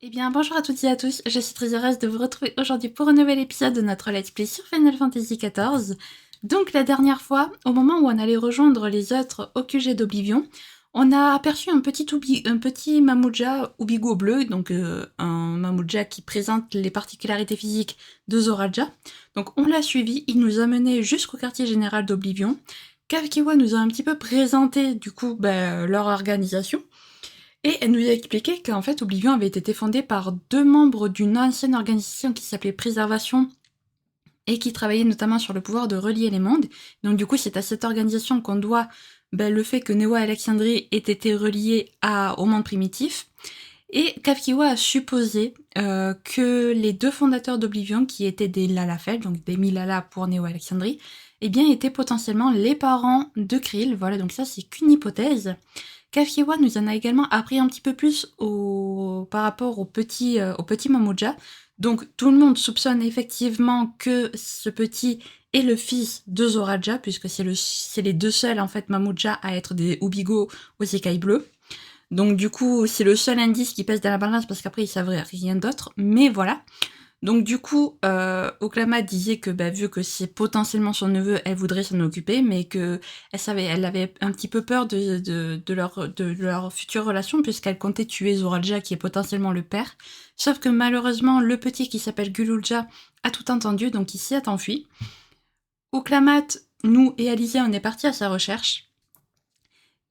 Eh bien, bonjour à toutes et à tous, je suis très heureuse de vous retrouver aujourd'hui pour un nouvel épisode de notre Let's Play sur Final Fantasy XIV. Donc, la dernière fois, au moment où on allait rejoindre les autres au QG d'Oblivion, on a aperçu un petit Mamuja Ubigo bleu, donc un Mamuja qui présente les particularités physiques de Zoraja. Donc, on l'a suivi, il nous a menés jusqu'au quartier général d'Oblivion. Kavkiwa nous a un petit peu présenté, du coup, leur organisation. Et elle nous a expliqué qu'en fait, Oblivion avait été fondé par deux membres d'une ancienne organisation qui s'appelait Préservation et qui travaillait notamment sur le pouvoir de relier les mondes. Donc du coup, c'est à cette organisation qu'on doit le fait que Newa Alexandrie ait été relié au monde primitif. Et Kavkiwa a supposé que les deux fondateurs d'Oblivion, qui étaient des Lalafell, donc des Milala pour Newa Alexandrie, eh bien étaient potentiellement les parents de Krill. Voilà, donc ça c'est qu'une hypothèse. Kavkiwa nous en a également appris un petit peu plus par rapport au petit Mamuja. Donc tout le monde soupçonne effectivement que ce petit est le fils de Zoraja, puisque c'est les deux seuls en fait Mamuja à être des Ubigo aux écailles bleues. Donc du coup c'est le seul indice qui pèse dans la balance parce qu'après ils savent rien d'autre, mais voilà. Donc du coup, Oklama disait que vu que c'est potentiellement son neveu, elle voudrait s'en occuper, mais que elle avait un petit peu peur de leur future relation, puisqu'elle comptait tuer Zoraja, qui est potentiellement le père. Sauf que malheureusement, le petit qui s'appelle Gululja a tout entendu, donc il s'y est enfui. Oklamat, nous et Alizé, on est partis à sa recherche.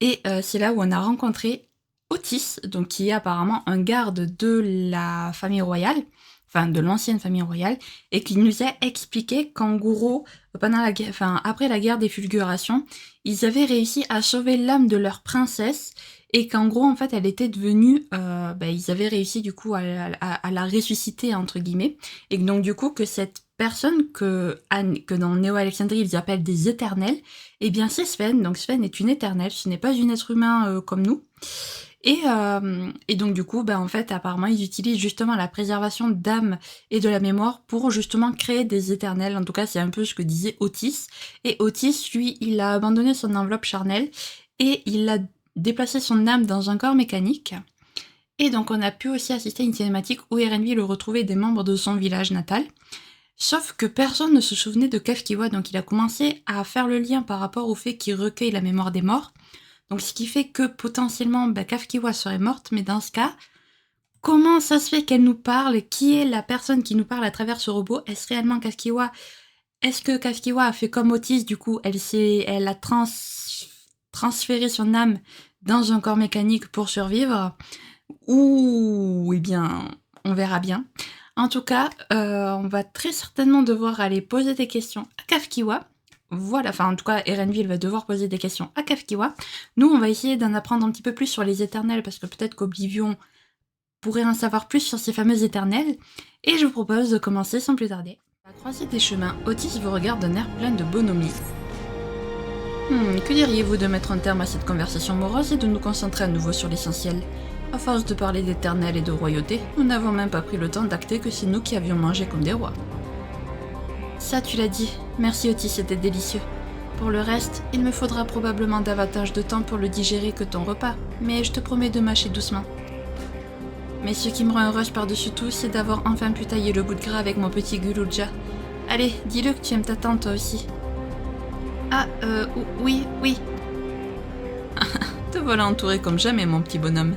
Et c'est là où on a rencontré Otis, donc qui est apparemment un garde de la famille royale, enfin de l'ancienne famille royale, et qui nous a expliqué qu'en gros, après la guerre des fulgurations, ils avaient réussi à sauver l'âme de leur princesse, et qu'en gros, en fait, elle était devenue, ils avaient réussi du coup à la ressusciter, entre guillemets, et donc du coup que cette personne que dans Neo Alexandrie ils appellent des éternels, eh bien c'est Sven, donc Sven est une éternelle, ce n'est pas une être humain comme nous. Et donc du coup, en fait, apparemment, ils utilisent justement la préservation d'âme et de la mémoire pour justement créer des éternels. En tout cas, c'est un peu ce que disait Otis. Et Otis, lui, il a abandonné son enveloppe charnelle et il a déplacé son âme dans un corps mécanique. Et donc on a pu aussi assister à une cinématique où Erenville retrouvait des membres de son village natal. Sauf que personne ne se souvenait de Kavkiwa, donc il a commencé à faire le lien par rapport au fait qu'il recueille la mémoire des morts. Donc ce qui fait que potentiellement Kavkiwa serait morte, mais dans ce cas, comment ça se fait qu'elle nous parle? Qui est la personne qui nous parle à travers ce robot? Est-ce réellement Kavkiwa? Est-ce que Kavkiwa a fait comme Otis, du coup elle a transféré son âme dans un corps mécanique pour survivre? Ou eh bien, on verra bien. En tout cas, on va très certainement devoir aller poser des questions à Kavkiwa. Voilà, enfin en tout cas, Erenville va devoir poser des questions à Kavkiwa. Nous, on va essayer d'en apprendre un petit peu plus sur les éternels, parce que peut-être qu'Oblivion pourrait en savoir plus sur ces fameux éternels. Et je vous propose de commencer sans plus tarder. À la croisée des chemins, Otis vous regarde d'un air plein de bonhomie. Que diriez-vous de mettre un terme à cette conversation morose et de nous concentrer à nouveau sur l'essentiel? À force de parler d'éternel et de royauté, nous n'avons même pas pris le temps d'acter que c'est nous qui avions mangé comme des rois. Ça, tu l'as dit. Merci Otis, c'était délicieux. Pour le reste, il me faudra probablement davantage de temps pour le digérer que ton repas, mais je te promets de mâcher doucement. Mais ce qui me rend heureuse par-dessus tout, c'est d'avoir enfin pu tailler le bout de gras avec mon petit Gululja. Allez, dis-le que tu aimes ta tante toi aussi. Ah, oui. Te voilà entouré comme jamais, mon petit bonhomme.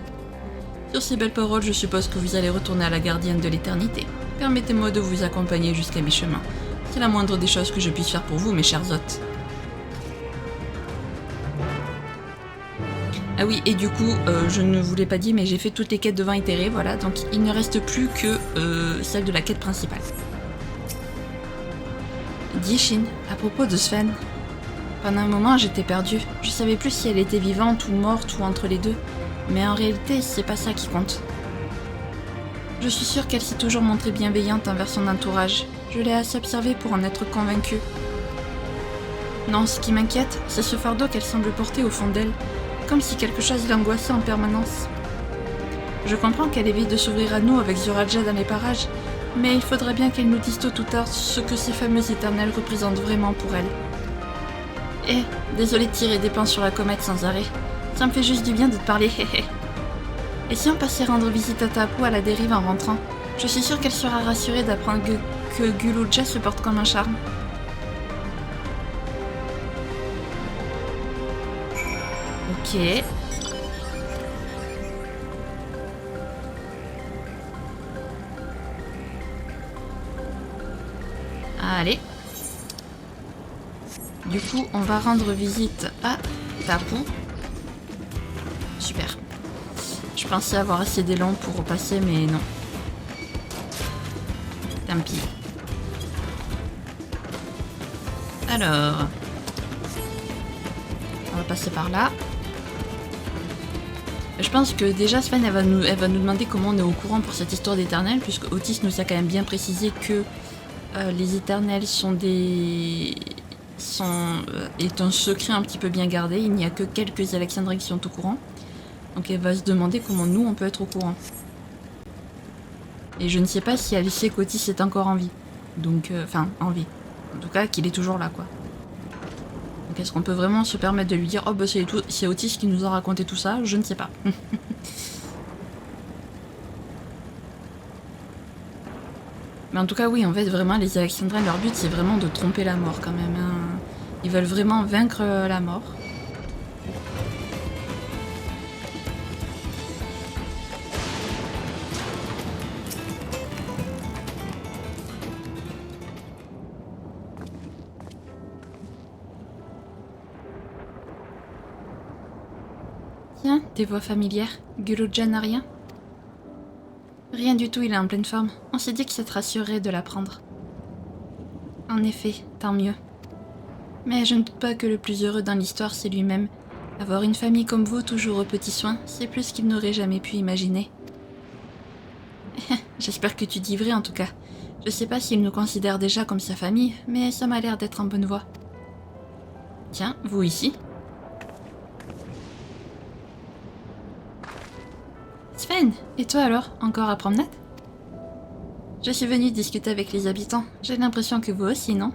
Sur ces belles paroles, je suppose que vous allez retourner à la gardienne de l'éternité. Permettez-moi de vous accompagner jusqu'à mi-chemin. C'est la moindre des choses que je puisse faire pour vous, mes chers hôtes. Ah oui, et du coup, je ne vous l'ai pas dit, mais j'ai fait toutes les quêtes de vin itérées, voilà, donc il ne reste plus que celle de la quête principale. Dis Shin, à propos de Sven. Pendant un moment, j'étais perdue. Je savais plus si elle était vivante ou morte ou entre les deux. Mais en réalité, c'est pas ça qui compte. Je suis sûre qu'elle s'est toujours montrée bienveillante envers son entourage. Je l'ai assez observée pour en être convaincue. Non, ce qui m'inquiète, c'est ce fardeau qu'elle semble porter au fond d'elle, comme si quelque chose l'angoissait en permanence. Je comprends qu'elle évite de s'ouvrir à nous avec Zoraja dans les parages, mais il faudrait bien qu'elle nous dise tôt ou tard ce que ces fameux éternels représentent vraiment pour elle. Désolée de tirer des plans sur la comète sans arrêt. Ça me fait juste du bien de te parler, hé hé. Et si on passait rendre visite à Tapu à la dérive en rentrant? Je suis sûre qu'elle sera rassurée d'apprendre que Guloja se porte comme un charme. Ok. Allez. Du coup, on va rendre visite à Tapu. Super. Je pensais avoir assez d'élan pour repasser, mais non. Tant pis. Alors... on va passer par là. Je pense que déjà Sven, elle va nous demander comment on est au courant pour cette histoire d'éternel, puisque Otis nous a quand même bien précisé que les éternels est un secret un petit peu bien gardé. Il n'y a que quelques Alexandrins qui sont au courant. Donc elle va se demander comment nous on peut être au courant. Et je ne sais pas si elle sait qu'Otis est encore en vie. Donc, enfin, en vie. En tout cas, qu'il est toujours là, quoi. Donc est-ce qu'on peut vraiment se permettre de lui dire « Oh bah c'est Otis qui nous a raconté tout ça ?» Je ne sais pas. Mais en tout cas, oui, en fait, vraiment, les Alexandrins, leur but, c'est vraiment de tromper la mort, quand même. Hein. Ils veulent vraiment vaincre la mort. Tiens, des voix familières. Guloja n'a rien? Rien du tout, il est en pleine forme. On s'est dit que ça te rassurerait de l'apprendre. En effet, tant mieux. Mais je ne doute pas que le plus heureux dans l'histoire, c'est lui-même. Avoir une famille comme vous, toujours aux petits soins, c'est plus qu'il n'aurait jamais pu imaginer. J'espère que tu dis vrai en tout cas. Je sais pas s'il nous considère déjà comme sa famille, mais ça m'a l'air d'être en bonne voie. Tiens, vous ici? Sven, et toi alors, encore à promenade? Je suis venue discuter avec les habitants. J'ai l'impression que vous aussi, non?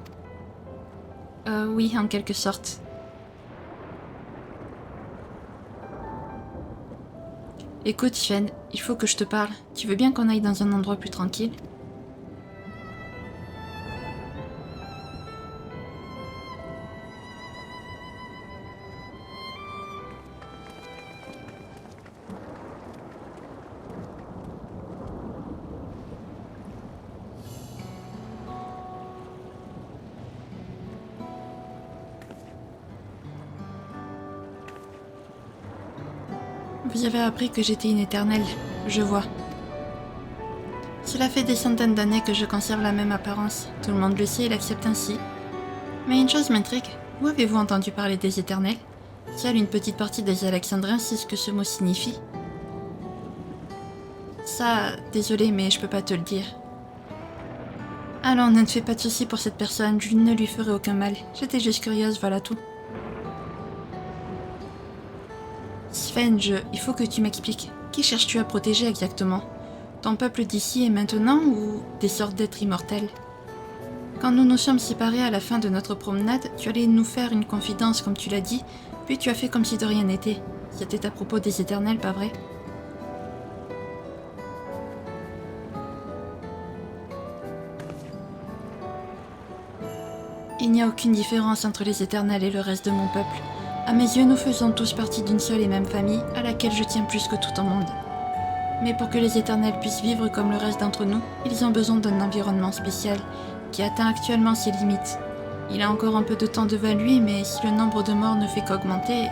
Oui, en quelque sorte. Écoute, Sven, il faut que je te parle. Tu veux bien qu'on aille dans un endroit plus tranquille? Vous avez appris que j'étais une éternelle, je vois. Cela fait des centaines d'années que je conserve la même apparence. Tout le monde le sait et l'accepte ainsi. Mais une chose m'intrigue. Où avez-vous entendu parler des éternels? Seule une petite partie des Alexandrins sait ce que ce mot signifie. Ça, désolé, mais je peux pas te le dire. Alors, ne te fais pas de soucis pour cette personne, je ne lui ferai aucun mal. J'étais juste curieuse, voilà tout. Sven, il faut que tu m'expliques. Qui cherches-tu à protéger exactement? Ton peuple d'ici et maintenant ou des sortes d'êtres immortels? Quand nous nous sommes séparés à la fin de notre promenade, tu allais nous faire une confidence comme tu l'as dit, puis tu as fait comme si de rien n'était. C'était à propos des éternels, pas vrai? Il n'y a aucune différence entre les éternels et le reste de mon peuple. À mes yeux, nous faisons tous partie d'une seule et même famille, à laquelle je tiens plus que tout au monde. Mais pour que les éternels puissent vivre comme le reste d'entre nous, ils ont besoin d'un environnement spécial, qui atteint actuellement ses limites. Il a encore un peu de temps devant lui, mais si le nombre de morts ne fait qu'augmenter,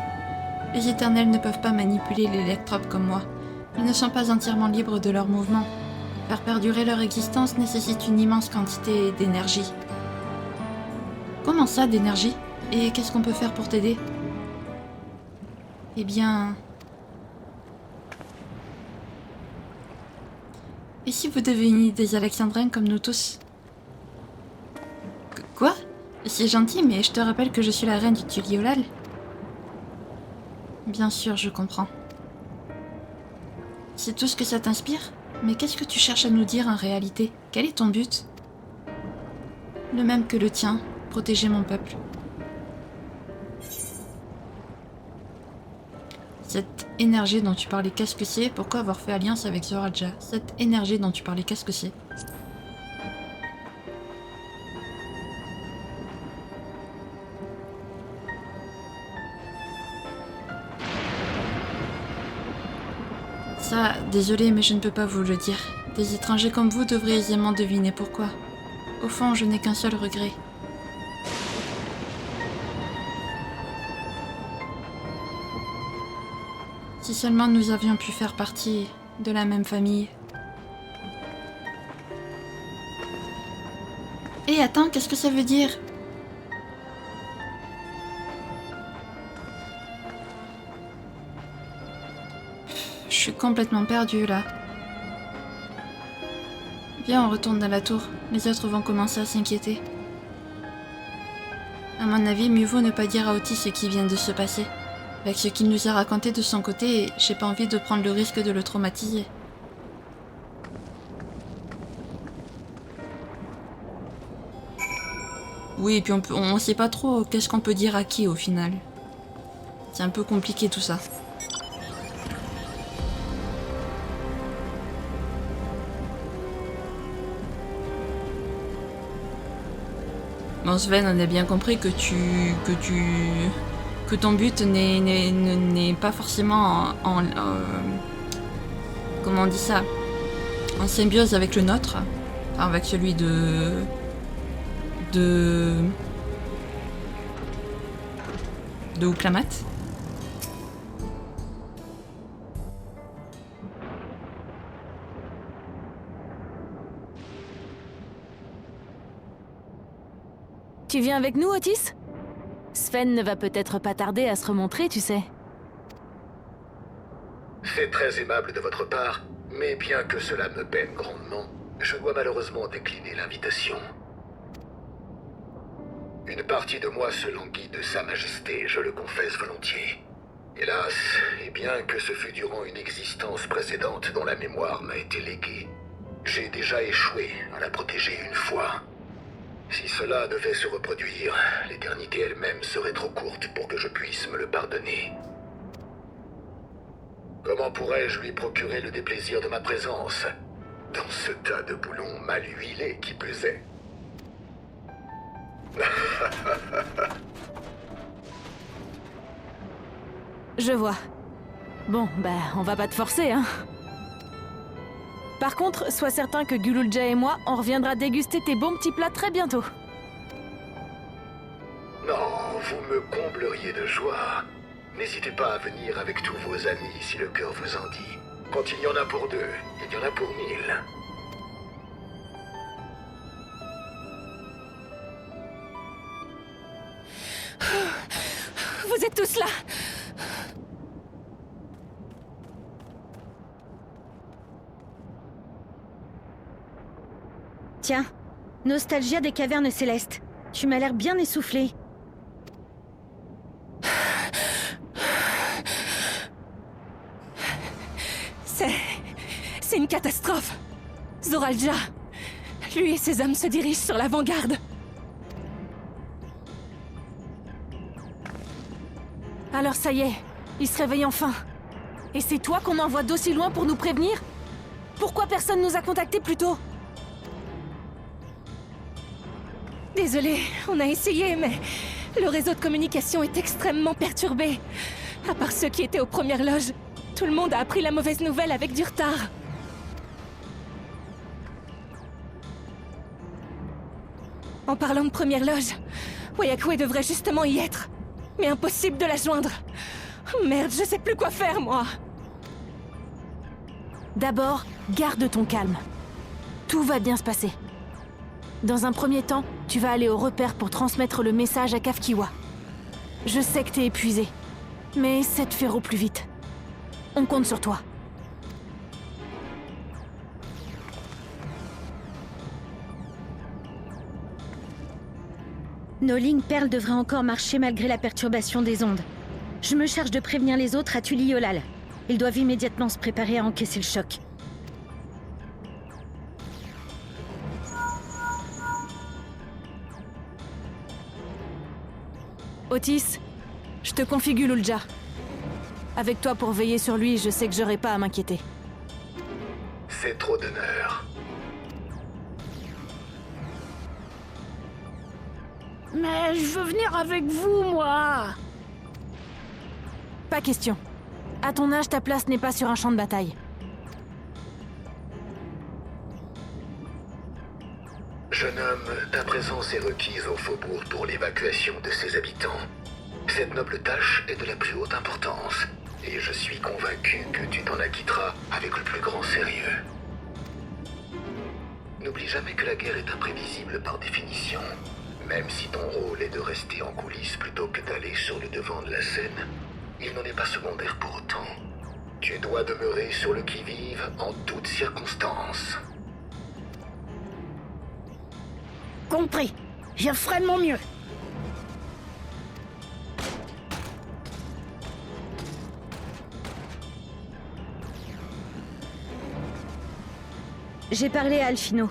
les éternels ne peuvent pas manipuler l'électrope comme moi. Ils ne sont pas entièrement libres de leurs mouvements. Faire perdurer leur existence nécessite une immense quantité d'énergie. Comment ça, d'énergie? Et qu'est-ce qu'on peut faire pour t'aider? Eh bien... Et si vous deveniez des Alexandrins comme nous tous? Quoi? C'est gentil, mais je te rappelle que je suis la reine du Tuliolal. Bien sûr, je comprends. C'est tout ce que ça t'inspire? Mais qu'est-ce que tu cherches à nous dire en réalité? Quel est ton but? Le même que le tien, protéger mon peuple. Cette énergie dont tu parlais, qu'est-ce que c'est? Pourquoi avoir fait alliance avec Zoraja? Cette énergie dont tu parlais, qu'est-ce que c'est? Ça, désolé, mais je ne peux pas vous le dire. Des étrangers comme vous devraient aisément deviner pourquoi. Au fond, je n'ai qu'un seul regret. Si seulement nous avions pu faire partie de la même famille. Hé, attends, qu'est-ce que ça veut dire? Je suis complètement perdue là. Viens, on retourne dans la tour. Les autres vont commencer à s'inquiéter. À mon avis, mieux vaut ne pas dire à Otis ce qui vient de se passer. Avec ce qu'il nous a raconté de son côté, j'ai pas envie de prendre le risque de le traumatiser. Oui, et puis on sait pas trop qu'est-ce qu'on peut dire à qui au final. C'est un peu compliqué tout ça. Bon Sven, on a bien compris que ton but n'est pas forcément comment on dit ça, en symbiose avec le nôtre, enfin avec celui de Ouklamat. Tu viens avec nous, Otis? Sven ne va peut-être pas tarder à se remontrer, tu sais. C'est très aimable de votre part, mais bien que cela me peine grandement, je dois malheureusement décliner l'invitation. Une partie de moi se languit de Sa Majesté, je le confesse volontiers. Hélas, et bien que ce fut durant une existence précédente dont la mémoire m'a été léguée, j'ai déjà échoué à la protéger une fois. Si cela devait se reproduire, l'éternité elle-même serait trop courte pour que je puisse me le pardonner. Comment pourrais-je lui procurer le déplaisir de ma présence, dans ce tas de boulons mal huilés qui plus est? Je vois. Bon, on va pas te forcer, hein. Par contre, sois certain que Gulool-Ja et moi, on reviendra déguster tes bons petits plats très bientôt. Non, vous me combleriez de joie. N'hésitez pas à venir avec tous vos amis si le cœur vous en dit. Quand il y en a pour 2, il y en a pour 1000. Vous êtes tous là! Tiens, Nostalgia des cavernes célestes. Tu m'as l'air bien essoufflé. C'est une catastrophe. Zoraja, lui et ses hommes se dirigent sur l'avant-garde. Alors ça y est, il se réveille enfin. Et c'est toi qu'on envoie d'aussi loin pour nous prévenir? Pourquoi personne nous a contactés plus tôt? Désolé, on a essayé, mais le réseau de communication est extrêmement perturbé. À part ceux qui étaient aux premières loges, tout le monde a appris la mauvaise nouvelle avec du retard. En parlant de première loge, Wayakwe devrait justement y être. Mais impossible de la joindre. Merde, je sais plus quoi faire, moi. D'abord, garde ton calme. Tout va bien se passer. Dans un premier temps, tu vas aller au repère pour transmettre le message à Kafkiwa. Je sais que t'es épuisé, mais essaie de faire au plus vite. On compte sur toi. Nos lignes perles devraient encore marcher malgré la perturbation des ondes. Je me charge de prévenir les autres à Tuli-Yolal. Ils doivent immédiatement se préparer à encaisser le choc. Otis, je te confie Gulool-Ja. Avec toi pour veiller sur lui, je sais que j'aurai pas à m'inquiéter. C'est trop d'honneur. Mais je veux venir avec vous, moi. Pas question. À ton âge, ta place n'est pas sur un champ de bataille. Jeune homme, ta présence est requise au faubourg pour l'évacuation de ses habitants. Cette noble tâche est de la plus haute importance, et je suis convaincu que tu t'en acquitteras avec le plus grand sérieux. N'oublie jamais que la guerre est imprévisible par définition. Même si ton rôle est de rester en coulisses plutôt que d'aller sur le devant de la scène, il n'en est pas secondaire pour autant. Tu dois demeurer sur le qui-vive en toutes circonstances. Compris. Je ferai de mon mieux. J'ai parlé à Alphino.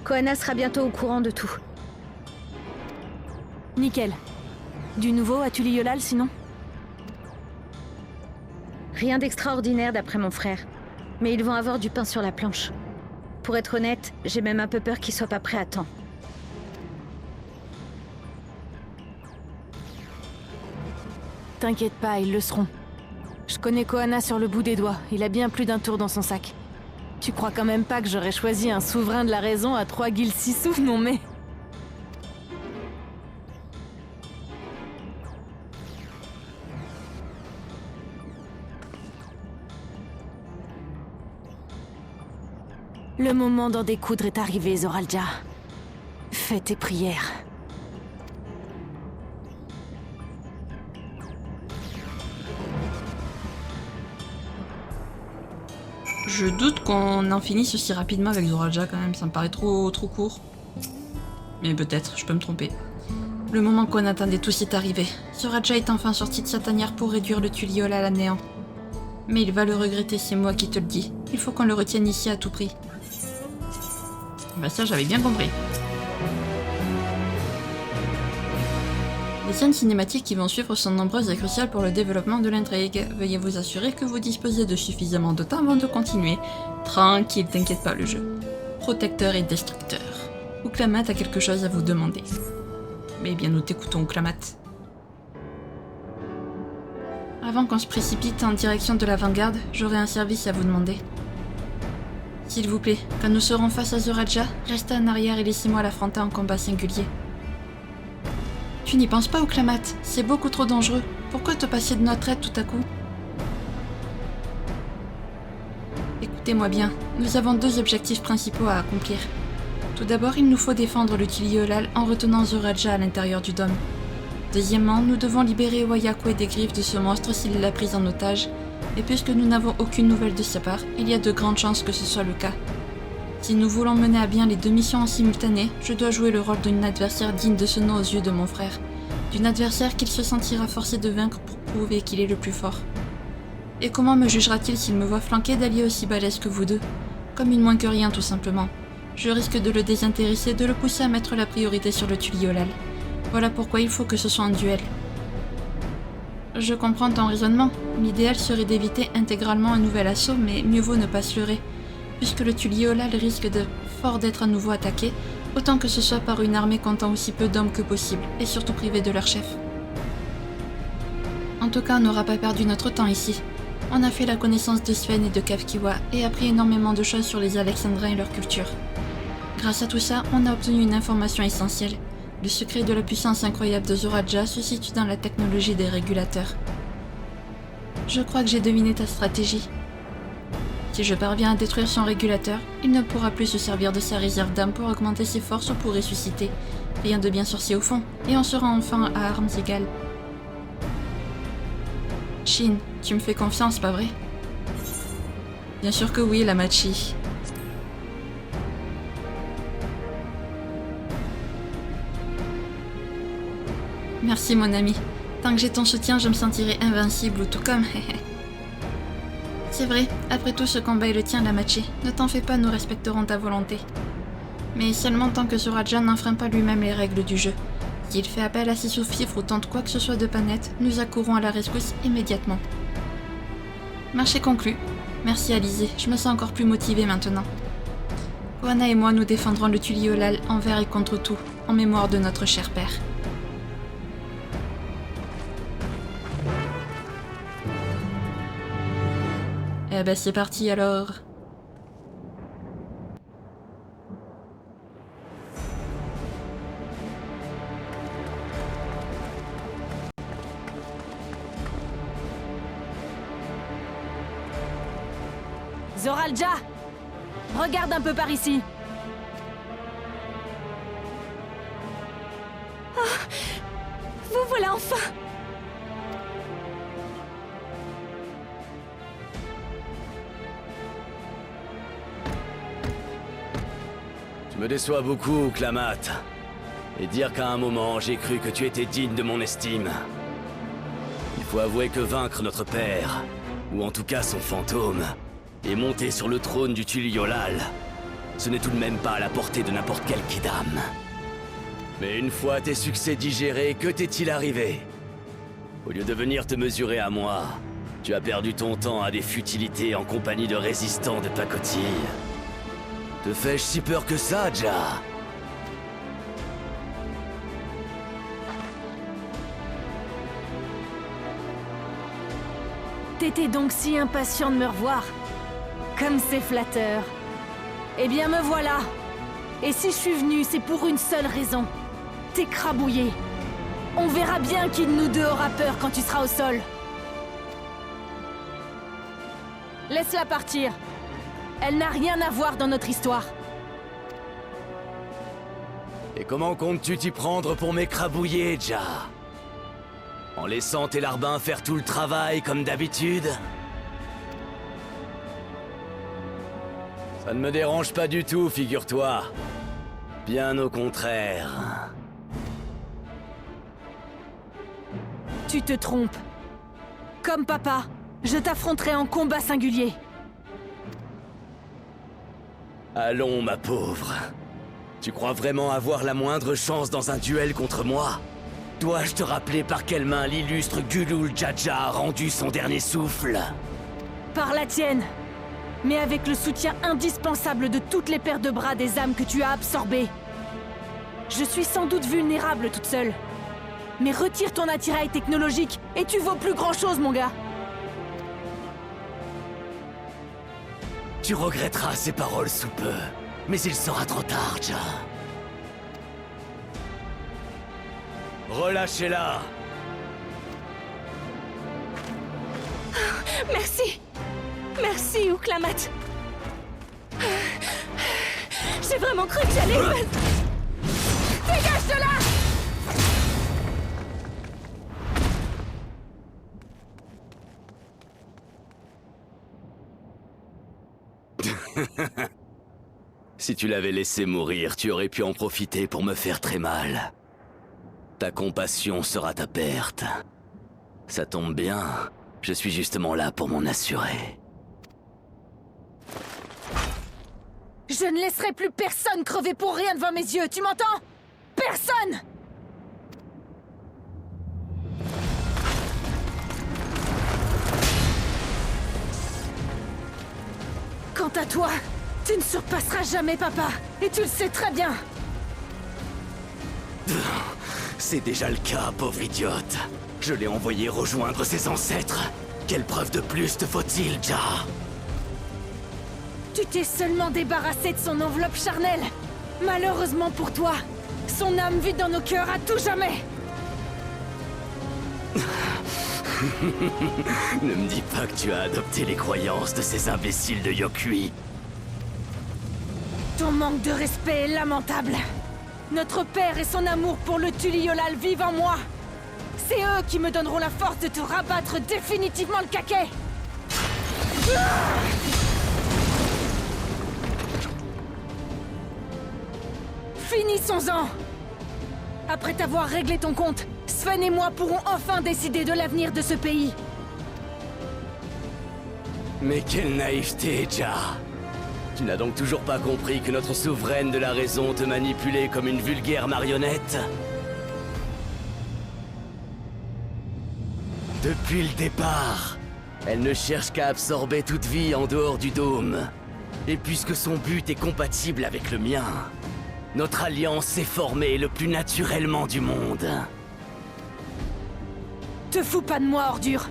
Koana sera bientôt au courant de tout. Nickel. Du nouveau à Tuliyolal, sinon? Rien d'extraordinaire d'après mon frère. Mais ils vont avoir du pain sur la planche. Pour être honnête, j'ai même un peu peur qu'ils soient pas prêts à temps. T'inquiète pas, ils le seront. Je connais Koana sur le bout des doigts, il a bien plus d'un tour dans son sac. Tu crois quand même pas que j'aurais choisi un souverain de la raison à 3 guilds 6 sous, non mais... Le moment d'en découdre est arrivé, Zoralja. Fais tes prières. Je doute qu'on en finisse aussi rapidement avec Zoralja quand même, ça me paraît trop court. Mais peut-être, je peux me tromper. Le moment qu'on attendait tous est arrivé. Zoralja est enfin sorti de sa tanière pour réduire le Tuliyolal à néant. Mais il va le regretter, c'est moi qui te le dis. Il faut qu'on le retienne ici à tout prix. Bah ça, j'avais bien compris. Les scènes cinématiques qui vont suivre sont nombreuses et cruciales pour le développement de l'intrigue. Veuillez vous assurer que vous disposez de suffisamment de temps avant de continuer. Tranquille, t'inquiète pas le jeu. Protecteur et destructeur. Ouklamat a quelque chose à vous demander. Mais bien nous t'écoutons, Ouklamat. Avant qu'on se précipite en direction de l'avant-garde, j'aurai un service à vous demander. S'il vous plaît, quand nous serons face à Zoralja, restez en arrière et laissez-moi l'affronter en combat singulier. Tu n'y penses pas, Ouklamat? C'est beaucoup trop dangereux. Pourquoi te passer de notre aide tout à coup? Écoutez-moi bien, nous avons deux objectifs principaux à accomplir. Tout d'abord, il nous faut défendre le Tuliyolal en retenant Zoralja à l'intérieur du dôme. Deuxièmement, nous devons libérer Wayakwe des griffes de ce monstre s'il l'a prise en otage, et puisque nous n'avons aucune nouvelle de sa part, il y a de grandes chances que ce soit le cas. Si nous voulons mener à bien les deux missions en simultané, je dois jouer le rôle d'un adversaire digne de ce nom aux yeux de mon frère, d'un adversaire qu'il se sentira forcé de vaincre pour prouver qu'il est le plus fort. Et comment me jugera-t-il s'il me voit flanquer d'alliés aussi balèzes que vous deux? Comme une moins que rien tout simplement. Je risque de le désintéresser, de le pousser à mettre la priorité sur le Tuliyolal. Voilà pourquoi il faut que ce soit un duel. Je comprends ton raisonnement. L'idéal serait d'éviter intégralement un nouvel assaut, mais mieux vaut ne pas se leurrer. Puisque le Tuliyolal risque fort d'être à nouveau attaqué, autant que ce soit par une armée comptant aussi peu d'hommes que possible, et surtout privée de leur chef. En tout cas, on n'aura pas perdu notre temps ici. On a fait la connaissance de Sven et de Kafkiwa, et appris énormément de choses sur les Alexandrins et leur culture. Grâce à tout ça, on a obtenu une information essentielle. Le secret de la puissance incroyable de Zoralja se situe dans la technologie des régulateurs. Je crois que j'ai deviné ta stratégie. Si je parviens à détruire son régulateur, il ne pourra plus se servir de sa réserve d'âme pour augmenter ses forces ou pour ressusciter. Rien de bien sorcier au fond, et on sera enfin à armes égales. Shin, tu me fais confiance, pas vrai? Bien sûr que oui, la Machi. Merci mon ami. Tant que j'ai ton soutien, je me sentirai invincible ou tout comme. C'est vrai, après tout ce combat est le tien, Lamachi. Ne t'en fais pas, nous respecterons ta volonté. Mais seulement tant que Zoralja n'enfreint pas lui-même les règles du jeu. S'il fait appel à ses sous-fifres ou tente quoi que ce soit de pas net, nous accourons à la rescousse immédiatement. Marché conclu. Merci Alizé, je me sens encore plus motivée maintenant. Koana et moi nous défendrons le Tuliolal envers et contre tout, en mémoire de notre cher père. Eh ben c'est parti alors. Zoralja! Regarde un peu par ici. Vous voilà enfin! Tu me déçois beaucoup, Klamat. Et dire qu'à un moment, j'ai cru que tu étais digne de mon estime. Il faut avouer que vaincre notre père, ou en tout cas son fantôme, et monter sur le trône du Tuliolal, ce n'est tout de même pas à la portée de n'importe quel Kidam. Mais une fois tes succès digérés, que t'est-il arrivé? Au lieu de venir te mesurer à moi, tu as perdu ton temps à des futilités en compagnie de résistants de pacotille. Te fais-je si peur que ça, Ja? T'étais donc si impatient de me revoir. Comme c'est flatteur. Eh bien me voilà. Et si je suis venu, c'est pour une seule raison. T'écrabouiller. On verra bien qui de nous deux aura peur quand tu seras au sol. Laisse-la partir. Elle n'a rien à voir dans notre histoire. Et comment comptes-tu t'y prendre pour m'écrabouiller, Ja? En laissant tes larbins faire tout le travail comme d'habitude? Ça ne me dérange pas du tout, figure-toi. Bien au contraire. Tu te trompes. Comme papa, je t'affronterai en combat singulier. Allons, ma pauvre. Tu crois vraiment avoir la moindre chance dans un duel contre moi? Dois-je te rappeler par quelle main l'illustre Gulul Jaja a rendu son dernier souffle? Par la tienne. Mais avec le soutien indispensable de toutes les paires de bras des âmes que tu as absorbées. Je suis sans doute vulnérable toute seule. Mais retire ton attirail technologique et tu vaux plus grand-chose, mon gars. Tu regretteras ces paroles sous peu, mais il sera trop tard, Ja. Relâchez-la! Merci! Merci, Ouklamat! J'ai vraiment cru que j'allais... Dégage de là! Si tu l'avais laissé mourir, tu aurais pu en profiter pour me faire très mal. Ta compassion sera ta perte. Ça tombe bien, je suis justement là pour m'en assurer. Je ne laisserai plus personne crever pour rien devant mes yeux, tu m'entends? Personne! Quant à toi, tu ne surpasseras jamais papa, et tu le sais très bien. C'est déjà le cas, pauvre idiote. Je l'ai envoyé rejoindre ses ancêtres. Quelle preuve de plus te faut-il, Ja? Tu t'es seulement débarrassé de son enveloppe charnelle. Malheureusement pour toi, son âme vit dans nos cœurs à tout jamais. Ne me dis pas que tu as adopté les croyances de ces imbéciles de Yokui. Ton manque de respect est lamentable. Notre père et son amour pour le Tuliolal vivent en moi. C'est eux qui me donneront la force de te rabattre définitivement le caquet. Finissons-en. Après t'avoir réglé ton compte, Sven et moi pourrons enfin décider de l'avenir de ce pays. Mais quelle naïveté, Ja! Tu n'as donc toujours pas compris que notre souveraine de la raison te manipulait comme une vulgaire marionnette? Depuis le départ, Elle ne cherche qu'à absorber toute vie en dehors du dôme. Et puisque son but est compatible avec le mien, notre alliance s'est formée le plus naturellement du monde. Te fous pas de moi, ordure!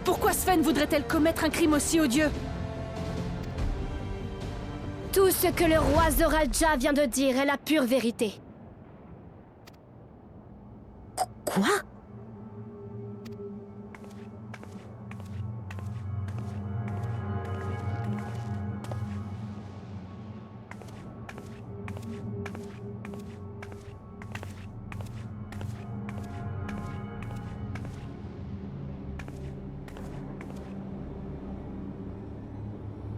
Pourquoi Sven voudrait-elle commettre un crime aussi odieux? Tout ce que le roi Zoralja vient de dire est la pure vérité. Quoi?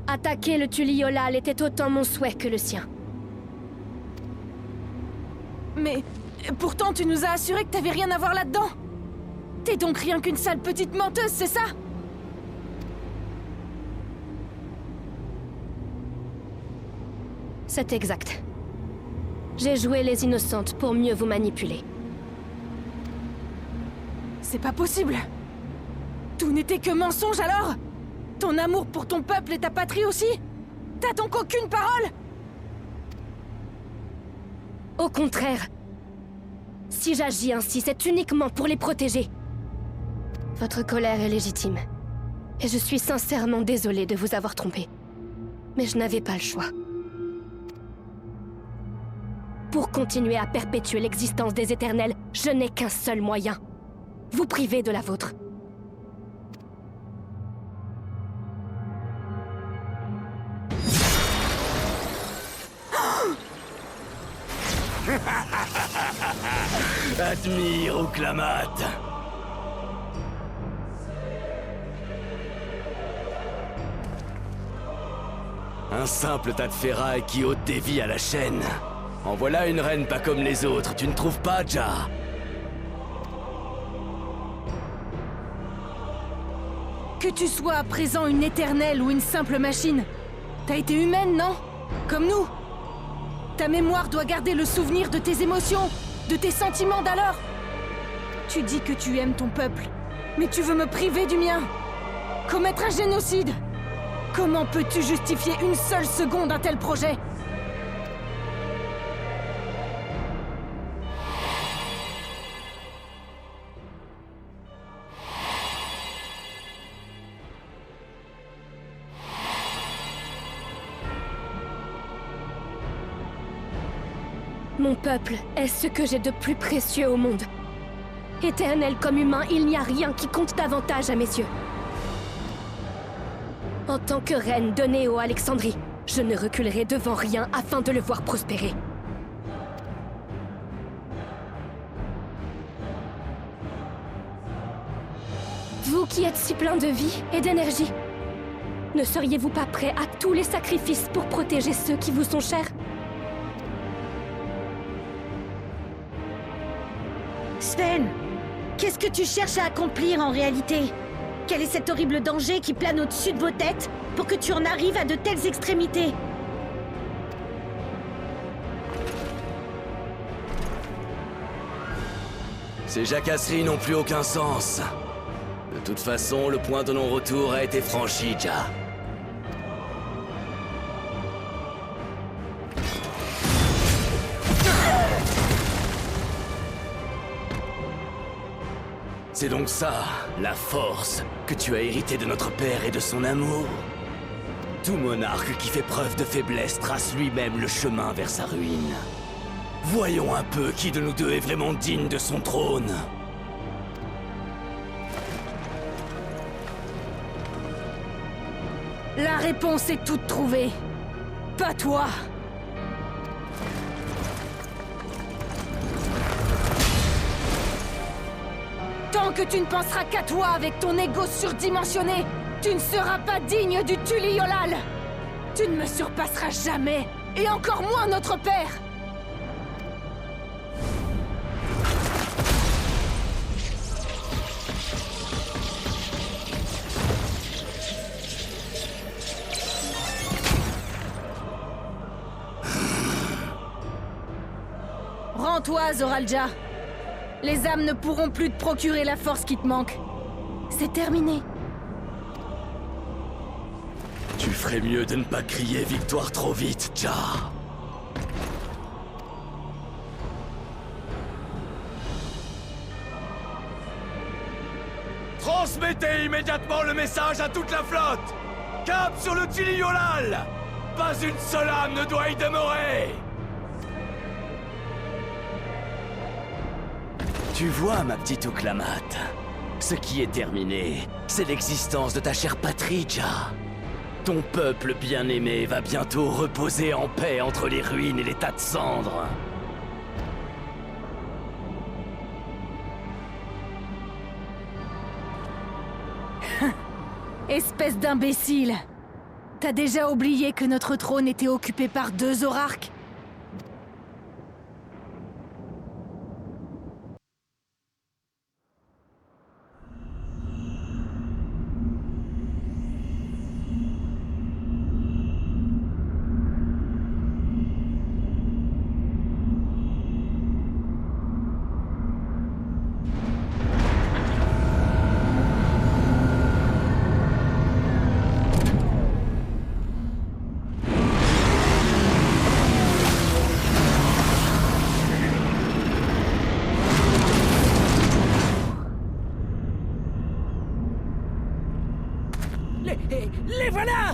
Attaquer le Tuliolal était autant mon souhait que le sien. Mais pourtant tu nous as assuré que t'avais rien à voir là-dedans. T'es donc rien qu'une sale petite menteuse, c'est ça? C'est exact. J'ai joué les innocentes pour mieux vous manipuler. C'est pas possible. Tout n'était que mensonge alors? Ton amour pour ton peuple et ta patrie aussi? T'as donc aucune parole? Au contraire. Si j'agis ainsi, c'est uniquement pour les protéger. Votre colère est légitime. Et je suis sincèrement désolée de vous avoir trompé. Mais je n'avais pas le choix. Pour continuer à perpétuer l'existence des Éternels, je n'ai qu'un seul moyen. Vous priver de la vôtre. Admire, Oklamat. Un simple tas de ferraille qui ôte des vies à la chaîne. En voilà une reine pas comme les autres, tu ne trouves pas, Ja? Que tu sois à présent une éternelle ou une simple machine, t'as été humaine, non? Comme nous. Ta mémoire doit garder le souvenir de tes émotions, de tes sentiments d'alors. Tu dis que tu aimes ton peuple, mais tu veux me priver du mien. Commettre un génocide. Comment peux-tu justifier une seule seconde un tel projet? Mon peuple est ce que j'ai de plus précieux au monde. Éternel comme humain, il n'y a rien qui compte davantage à mes yeux. En tant que reine de Néo-Alexandrie, je ne reculerai devant rien afin de le voir prospérer. Vous qui êtes si plein de vie et d'énergie, ne seriez-vous pas prêt à tous les sacrifices pour protéger ceux qui vous sont chers? Sven, qu'est-ce que tu cherches à accomplir en réalité? Quel est cet horrible danger qui plane au-dessus de vos têtes pour que tu en arrives à de telles extrémités? Ces jacasseries n'ont plus aucun sens. De toute façon, le point de non-retour a été franchi, Ja. C'est donc ça, la force, que tu as hérité de notre père et de son amour? Tout monarque qui fait preuve de faiblesse trace lui-même le chemin vers sa ruine. Voyons un peu qui de nous deux est vraiment digne de son trône. La réponse est toute trouvée. Pas toi. Tant que tu ne penseras qu'à toi avec ton ego surdimensionné, tu ne seras pas digne du Tuliolal. Tu ne me surpasseras jamais, et encore moins notre père. Rends-toi, Zoralja. Les âmes ne pourront plus te procurer la force qui te manque. C'est terminé. ferais mieux de ne pas crier victoire trop vite, Jar. Transmettez immédiatement le message à toute la flotte! Cap sur le Tiliolal! Pas une seule âme ne doit y demeurer! Tu vois, ma petite Oklamat, ce qui est terminé, c'est l'existence de ta chère patrie, Jar. Ton peuple bien-aimé va bientôt reposer en paix entre les ruines et les tas de cendres. Espèce d'imbécile! T'as déjà oublié que notre trône était occupé par 2 Zorarques? Les voilà!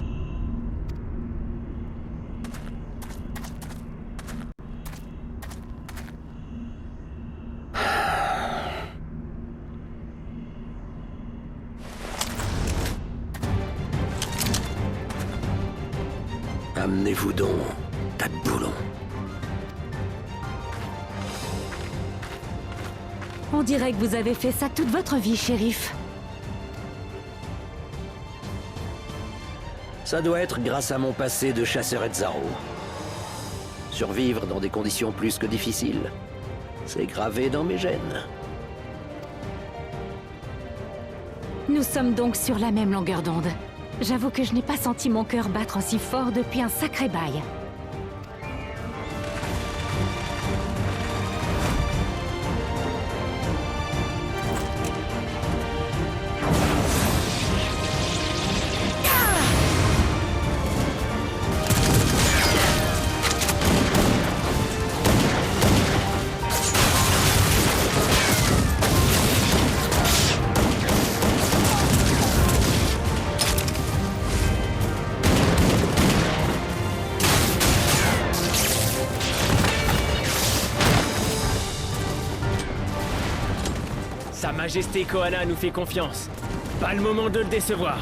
Amenez-vous donc, tas de boulons. On dirait que vous avez fait ça toute votre vie, shérif. Ça doit être grâce à mon passé de chasseur Etzaro. Survivre dans des conditions plus que difficiles, c'est gravé dans mes gènes. Nous sommes donc sur la même longueur d'onde. J'avoue que je n'ai pas senti mon cœur battre aussi fort depuis un sacré bail. Sa Majesté Koana nous fait confiance. Pas le moment de le décevoir.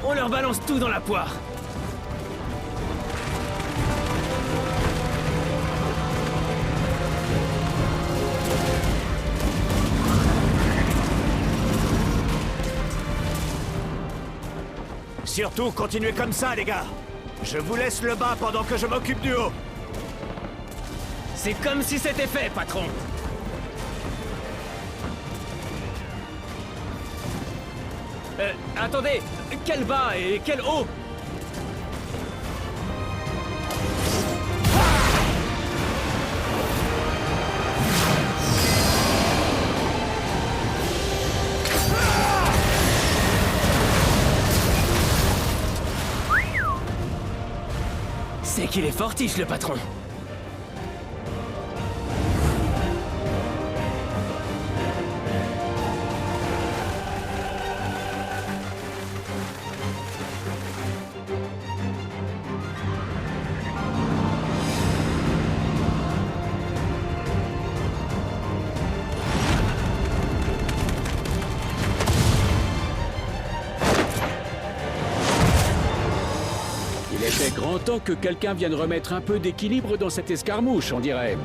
On leur balance tout dans la poire. Surtout, continuez comme ça, les gars. Je vous laisse le bas pendant que je m'occupe du haut. C'est comme si c'était fait, patron. Attendez, quel bas et quel haut? C'est qu'il est fortiche, le patron. Il était grand temps que quelqu'un vienne remettre un peu d'équilibre dans cette escarmouche, on dirait.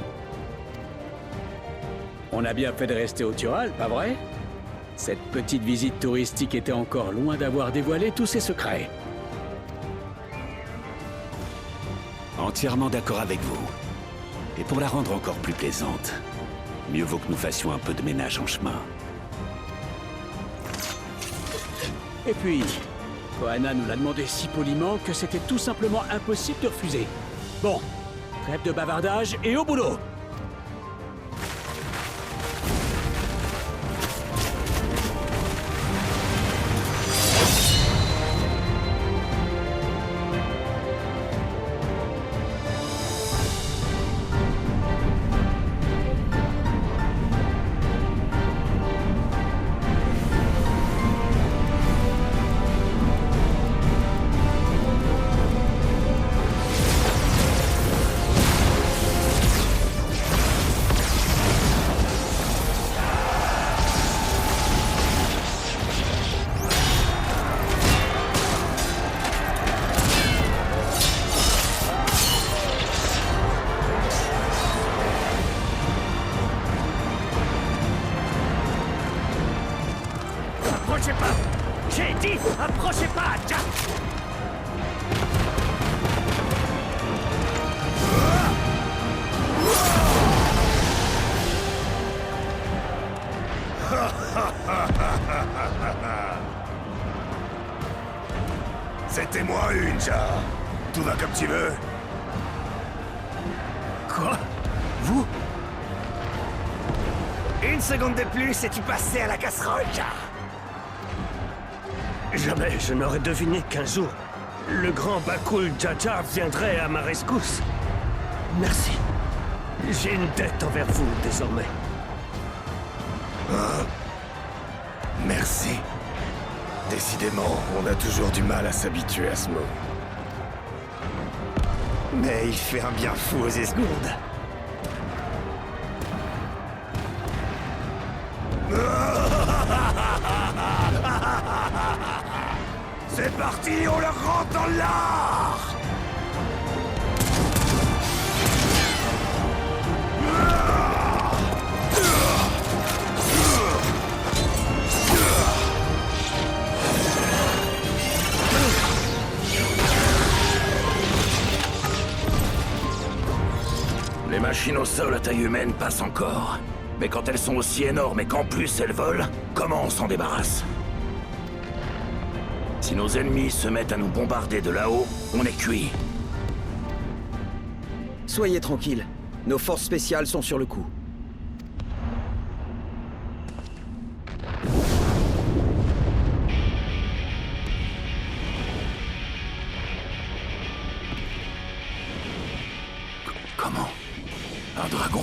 On a bien fait de rester au Tural, pas vrai? Cette petite visite touristique était encore loin d'avoir dévoilé tous ses secrets. Entièrement d'accord avec vous. Et pour la rendre encore plus plaisante, mieux vaut que nous fassions un peu de ménage en chemin. Et puis, Koana nous l'a demandé si poliment que c'était tout simplement impossible de refuser. Bon, trêve de bavardage et au boulot! Approchez pas! J'ai dit, approchez pas, Jack! C'était moi une, Ja. Tout va comme tu veux. Quoi? Vous? Une seconde de plus et tu passais à la casserole, Ja. Jamais je n'aurais deviné qu'un jour, le grand Bakul Jaja viendrait à ma rescousse. Merci. J'ai une dette envers vous, désormais. Merci. Décidément, on a toujours du mal à s'habituer à ce mot. Mais il fait un bien fou aux esgourdes. C'est parti, on leur rentre dans l'art! Les machines au sol à taille humaine passent encore. Mais quand elles sont aussi énormes et qu'en plus elles volent, comment on s'en débarrasse? Si nos ennemis se mettent à nous bombarder de là-haut, on est cuit. Soyez tranquille, nos forces spéciales sont sur le coup. Comment? Un dragon?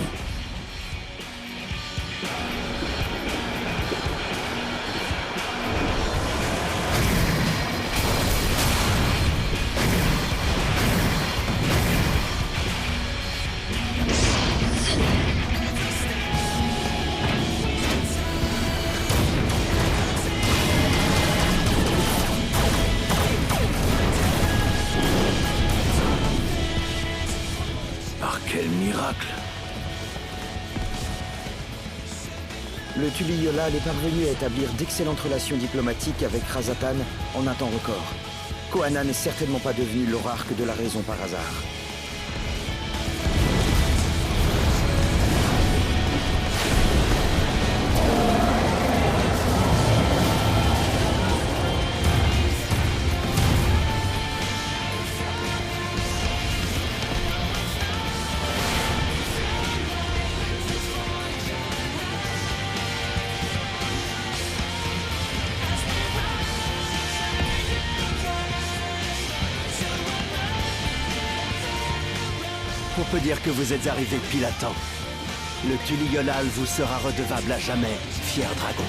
Par quel miracle? Le Tuliyolal est parvenu à établir d'excellentes relations diplomatiques avec Razatan en un temps record. Koana n'est certainement pas devenu l'orarque de la raison par hasard. On peut dire que vous êtes arrivé pile à temps. Le Tuliyolal vous sera redevable à jamais, fier dragon.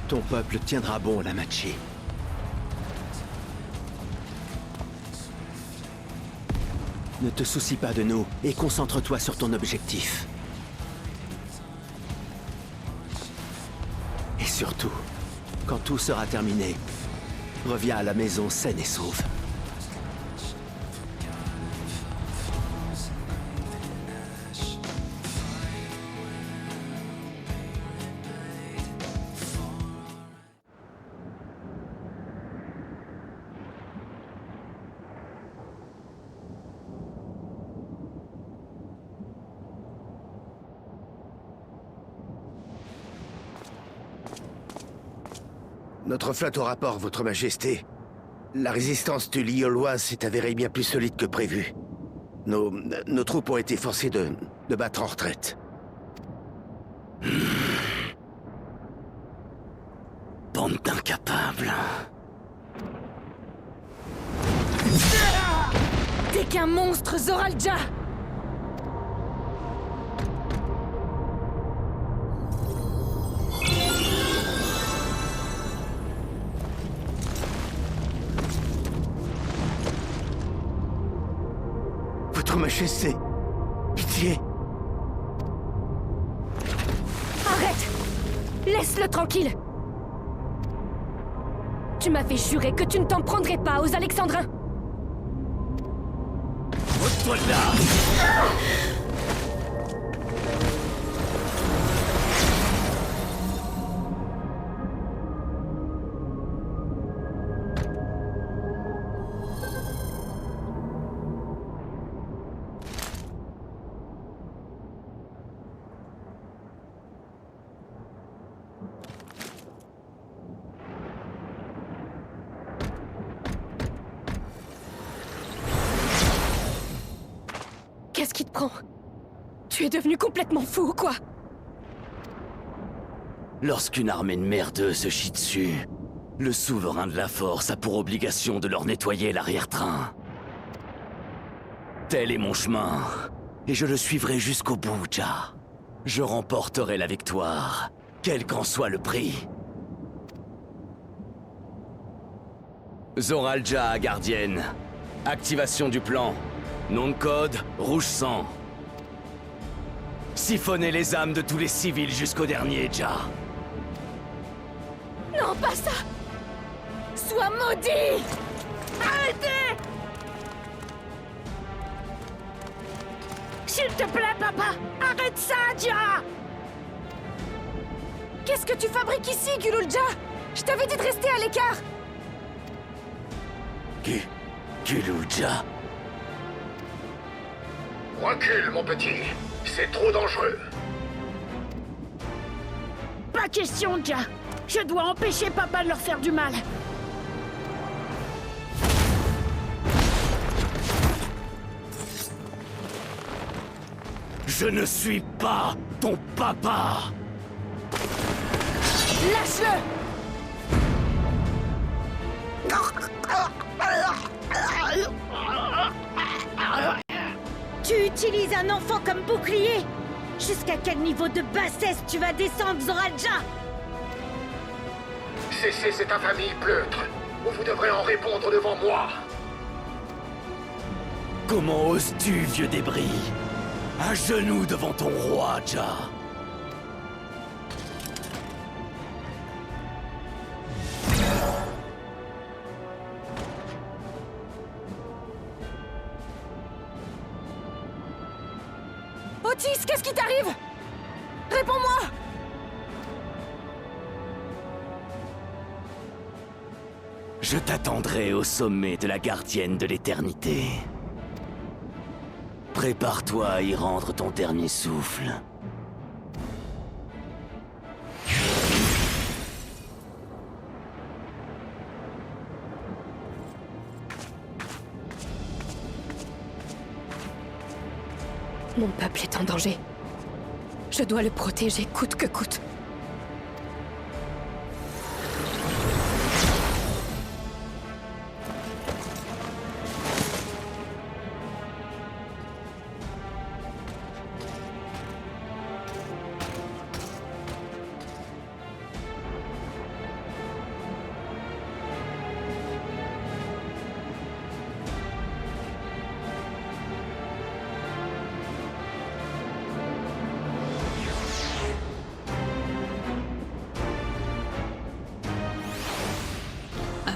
Ton peuple tiendra bon, Lamachi. Ne te soucie pas de nous et concentre-toi sur ton objectif. Et surtout, quand tout sera terminé, reviens à la maison saine et sauve. Notre flotte au rapport, Votre Majesté. La résistance tuliyoloise s'est avérée bien plus solide que prévu. Nos troupes ont été forcées de battre en retraite. Bande d'incapables. T'es qu'un monstre, Zoralja! Votre Majesté, pitié. Arrête! Laisse-le tranquille! Tu m'avais juré que tu ne t'en prendrais pas aux Alexandrins! soldat! Qu'est-ce qui te prend? Tu es devenu complètement fou ou quoi? Lorsqu'une armée de merdeux se chie dessus, le souverain de la force a pour obligation de leur nettoyer l'arrière-train. Tel est mon chemin, et je le suivrai jusqu'au bout, Ja. Je remporterai la victoire, quel qu'en soit le prix. Zoralja, gardienne. Activation du plan. Nom de code, rouge sang. Siphonnez les âmes de tous les civils jusqu'au dernier, Ja. Non, pas ça! Sois maudit! Arrêtez! S'il te plaît, papa! Arrête ça, Ja! Qu'est-ce que tu fabriques ici, Gululja? Je t'avais dit de rester à l'écart! Gululja. Recule, mon petit. C'est trop dangereux. Pas question, Ja! Je dois empêcher papa de leur faire du mal! Je ne suis pas ton papa! Lâche-le! Tu utilises un enfant comme bouclier? Jusqu'à quel niveau de bassesse tu vas descendre, Zoralja? Cessez cette infamie, pleutre, ou vous devrez en répondre devant moi. Comment oses-tu, vieux débris? À genoux devant ton roi, Ja. Otis, qu'est-ce qui t'arrive? Réponds-moi! Je t'attendrai au sommet de la gardienne de l'éternité. Prépare-toi à y rendre ton dernier souffle. Mon peuple est en danger. Je dois le protéger coûte que coûte.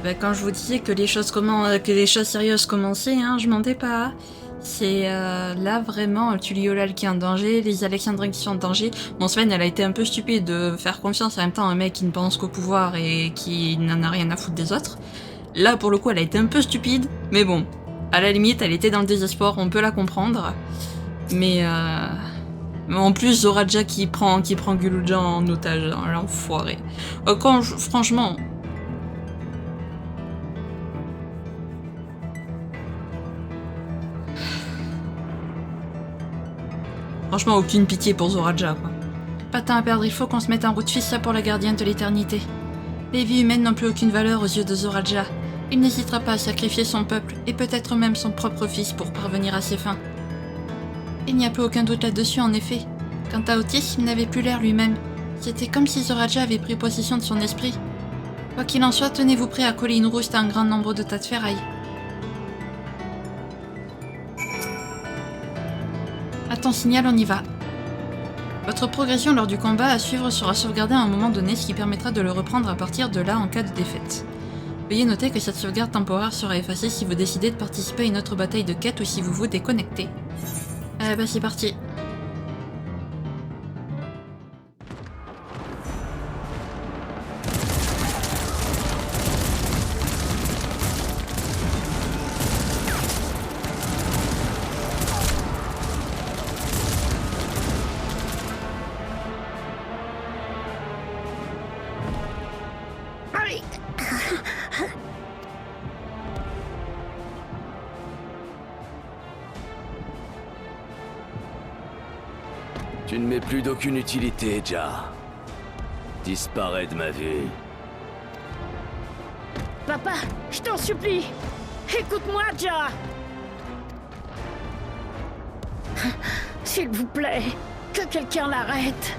Bah, quand je vous disais que les choses sérieuses commençaient, hein, je mentais pas. C'est là vraiment Tuliolal qui est en danger, les Alexandrins qui sont en danger. Bon, Sven, elle a été un peu stupide de faire confiance en même temps à un mec qui ne pense qu'au pouvoir et qui n'en a rien à foutre des autres. Là, pour le coup, elle a été un peu stupide, mais bon, à la limite, elle était dans le désespoir, on peut la comprendre. Mais en plus, Zoralja qui prend Gululja en otage, hein, l'enfoiré. Franchement. Franchement, aucune pitié pour Zoralja, quoi. Pas de temps à perdre, il faut qu'on se mette en route, fais ça pour la gardienne de l'éternité. Les vies humaines n'ont plus aucune valeur aux yeux de Zoralja. Il n'hésitera pas à sacrifier son peuple, et peut-être même son propre fils pour parvenir à ses fins. Il n'y a plus aucun doute là-dessus, en effet. Quant à Otis, il n'avait plus l'air lui-même. C'était comme si Zoralja avait pris possession de son esprit. Quoi qu'il en soit, tenez-vous prêt à coller une rouste à un grand nombre de tas de ferraille. À ton signal, on y va. Votre progression lors du combat à suivre sera sauvegardée à un moment donné, ce qui permettra de le reprendre à partir de là en cas de défaite. Veuillez noter que cette sauvegarde temporaire sera effacée si vous décidez de participer à une autre bataille de quête ou si vous vous déconnectez. Bah c'est parti. Tu ne m'es plus d'aucune utilité, Ja. Disparais de ma vue. Papa, je t'en supplie. Écoute-moi, Ja. S'il vous plaît, que quelqu'un l'arrête.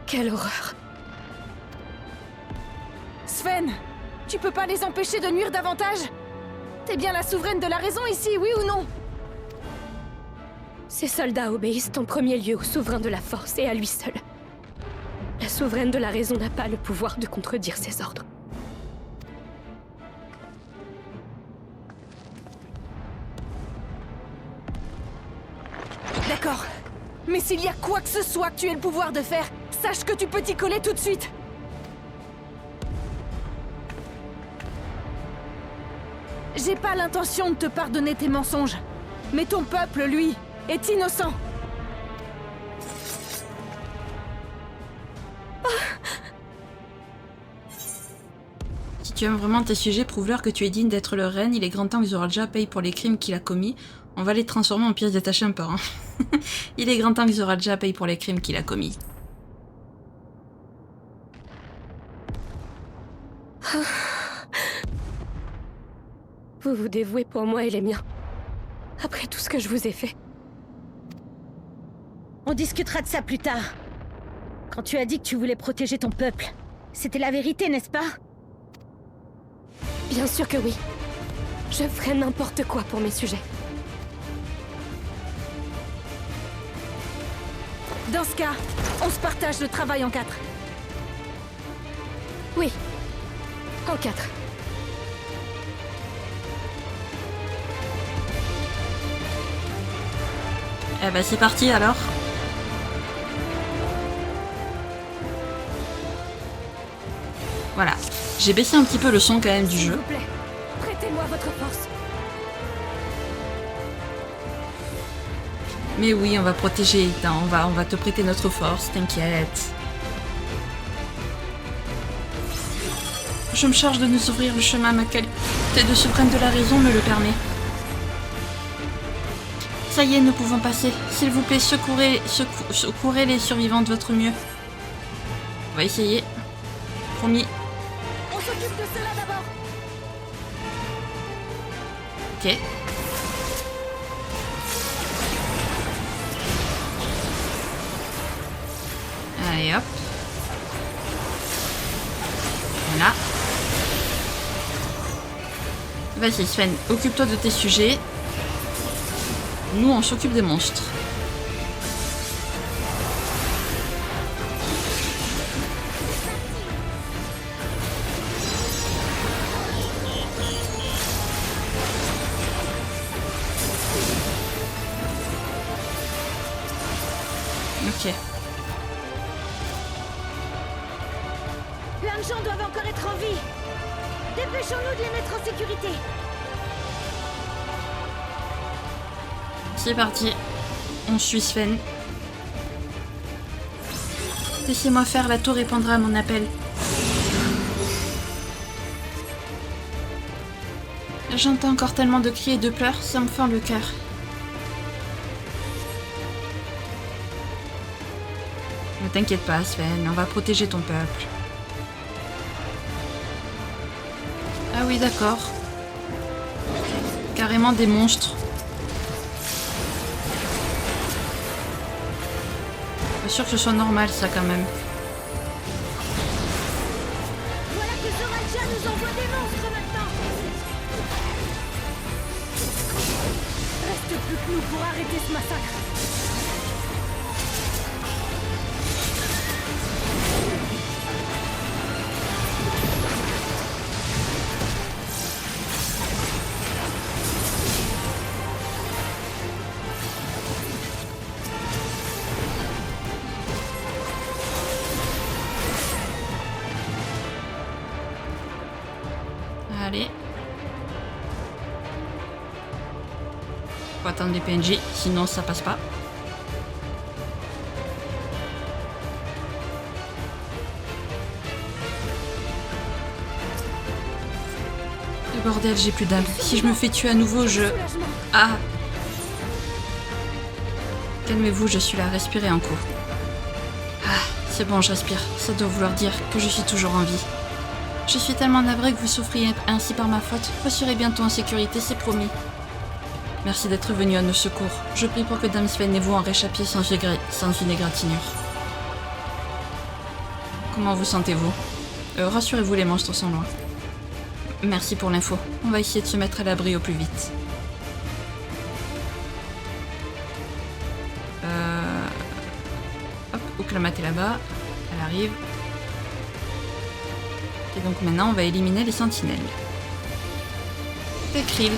Quelle horreur. Sven, tu peux pas les empêcher de nuire davantage? T'es bien la souveraine de la raison ici, oui ou non? Ces soldats obéissent en premier lieu au souverain de la force et à lui seul. La souveraine de la raison n'a pas le pouvoir de contredire ses ordres. D'accord. Mais s'il y a quoi que ce soit que tu aies le pouvoir de faire, sache que tu peux t'y coller tout de suite. J'ai pas l'intention de te pardonner tes mensonges. Mais ton peuple, lui, est innocent. Si tu aimes vraiment tes sujets, prouve-leur que tu es digne d'être leur reine. Il est grand temps que Zoraja paye pour les crimes qu'il a commis. On va les transformer en pièces détachées un peu. Hein. Il est grand temps que Zoraja paye pour les crimes qu'il a commis. Vous vous dévouez pour moi et les miens. Après tout ce que je vous ai fait. On discutera de ça plus tard. Quand tu as dit que tu voulais protéger ton peuple, c'était la vérité, n'est-ce pas? Bien sûr que oui. Je ferai n'importe quoi pour mes sujets. Dans ce cas, on se partage le travail en 4. Oui. En 4. Eh ben c'est parti alors. Voilà. J'ai baissé un petit peu le son quand même du S'il jeu. vous plaît, prêtez-moi votre force. Mais oui, on va protéger Ethan, on va te prêter notre force, t'inquiète. Je me charge de nous ouvrir le chemin, ma qualité de souveraine de la raison me le permet. Ça y est, nous pouvons passer. S'il vous plaît, secourez les survivants de votre mieux. On va essayer. Promis. On s'occupe de cela d'abord. Ok. Allez hop. Voilà. Vas-y Sven, occupe-toi de tes sujets. Nous on s'occupe des monstres. Ok. Plein de gens doivent encore être en vie. Dépêchons-nous de les mettre en sécurité. C'est parti. On suit Sven. Laissez-moi faire, la tour répondra à mon appel. J'entends encore tellement de cris et de pleurs, ça me fend le cœur. Ne t'inquiète pas, Sven, on va protéger ton peuple. Ah oui, d'accord. Carrément des monstres. Pas sûr que ce soit normal, ça, quand même. Voilà que Zoraja nous envoie des monstres maintenant. Reste plus que nous pour arrêter ce massacre. Allez. Faut attendre les PNJ, sinon ça passe pas. Le bordel, j'ai plus d'âme. Si je me fais tuer à nouveau, je... Ah! Calmez-vous, je suis là, respirez un coup. Ah, c'est bon, je respire. Ça doit vouloir dire que je suis toujours en vie. Je suis tellement navrée que vous souffriez ainsi par ma faute. Vous serez bientôt en sécurité, c'est promis. Merci d'être venu à nos secours. Je prie pour que Dame Sven et vous en réchappiez sans une égratignure. Comment vous sentez-vous? Rassurez-vous, les monstres sont loin. Merci pour l'info. On va essayer de se mettre à l'abri au plus vite. Hop, Uklamat est là-bas. Elle arrive. Et donc maintenant, on va éliminer les sentinelles. C'est Krill.